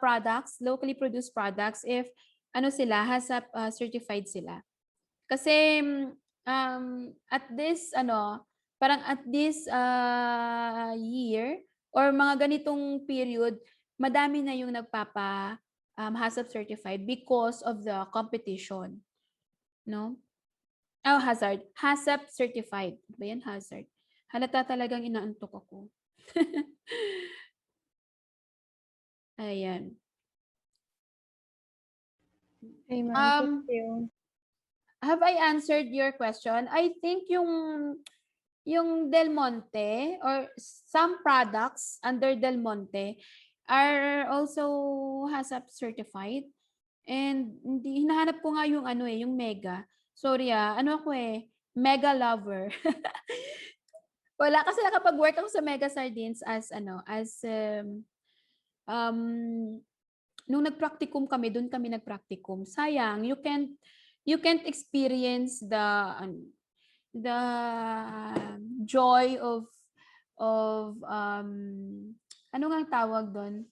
products, locally produced products, if sila HACCP certified sila. Kasi at this Parang at this year or mga ganitong period, madami na yung nagpapa HACCP certified because of the competition, no? Oh, HACCP certified. Ba yan, hazard? Halata talagang inaantok ako. Ayan. Okay, ma'am. Thank you. Have I answered your question? I think yung Del Monte or some products under Del Monte are also HACCP certified. And hindi hinahanap ko nga yung ano yung mega. Sorry ano ako mega lover. Wala kasi nakapag-work ako sa Mega Sardines as um nung nag-practicum kami, doon kami nag-practicum. Sayang, you can't experience the joy of ano nga tawag doon?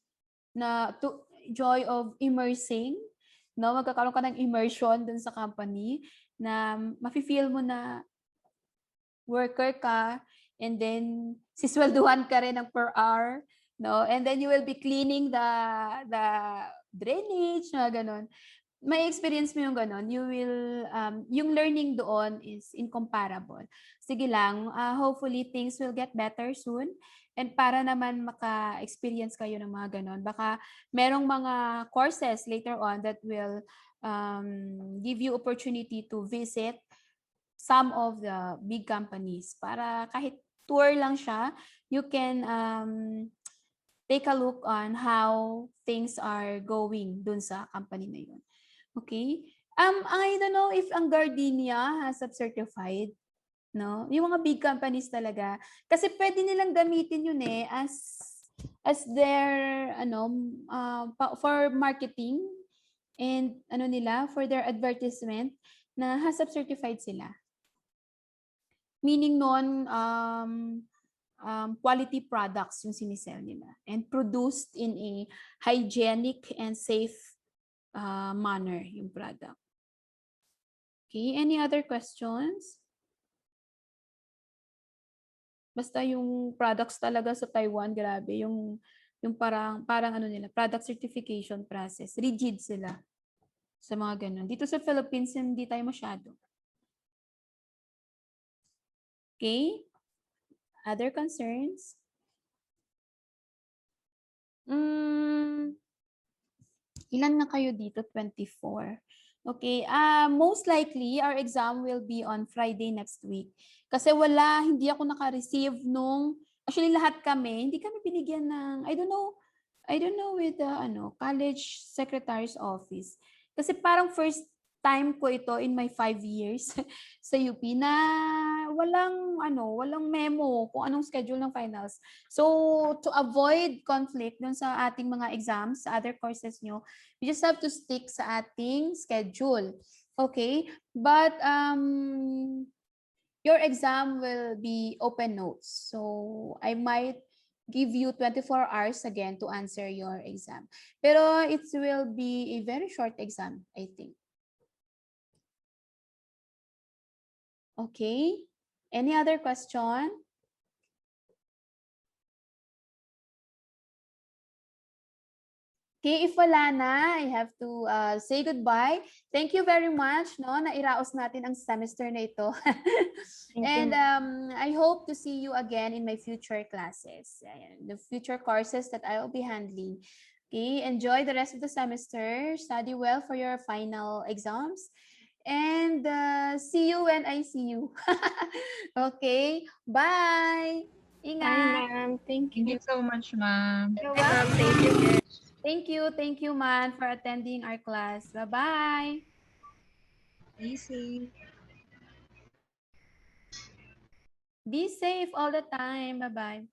Joy of immersing, no? Magkakaroon ka ng immersion dun sa company na mafi-feel mo na worker ka and then siswelduhan ka rin ng per hour, no? And then you will be cleaning the drainage, na ganon. May experience mo yung ganon, you will yung learning doon is incomparable. Sige lang, hopefully things will get better soon. And para naman maka-experience kayo ng mga ganon, baka merong mga courses later on that will give you opportunity to visit some of the big companies para kahit tour lang siya, you can take a look on how things are going dun sa company na yun. Okay? I don't know if ang Gardenia has certified, no? Yung mga big companies talaga. Kasi pwede nilang gamitin yun as their for marketing and for their advertisement na HACCP certified sila. Meaning nun, quality products yung sinisell nila and produced in a hygienic and safe manner yung product. Okay, any other questions? Basta yung products talaga sa Taiwan, grabe, yung parang nila, product certification process, rigid sila sa mga ganun. Dito sa Philippines, hindi tayo masyado. Okay? Other concerns? Ilan na kayo dito? 24. Okay. Most likely, our exam will be on Friday next week. Kasi hindi ako naka-receive actually lahat kami, hindi kami binigyan ng, I don't know with the college secretary's office. Kasi parang first time ko ito in my 5 years sa UP na walang memo kung anong schedule ng finals. So, to avoid conflict dun sa ating mga exams, sa other courses nyo, we just have to stick sa ating schedule. Okay? But, your exam will be open notes. So, I might give you 24 hours again to answer your exam. Pero it will be a very short exam, I think. Okay? Any other question? Okay, if wala na, I have to say goodbye. Thank you very much, no? Nairaos natin ang semester na ito. And I hope to see you again in my future classes, the future courses that I will be handling. Okay, enjoy the rest of the semester. Study well for your final exams. And see you when I see you. Okay, bye! Ingat! Bye, ma'am. Thank you. Thank you so much, ma'am. You're Ma'am, welcome. thank you. Thank you, man, for attending our class. Bye-bye. Easy. Be safe all the time. Bye-bye.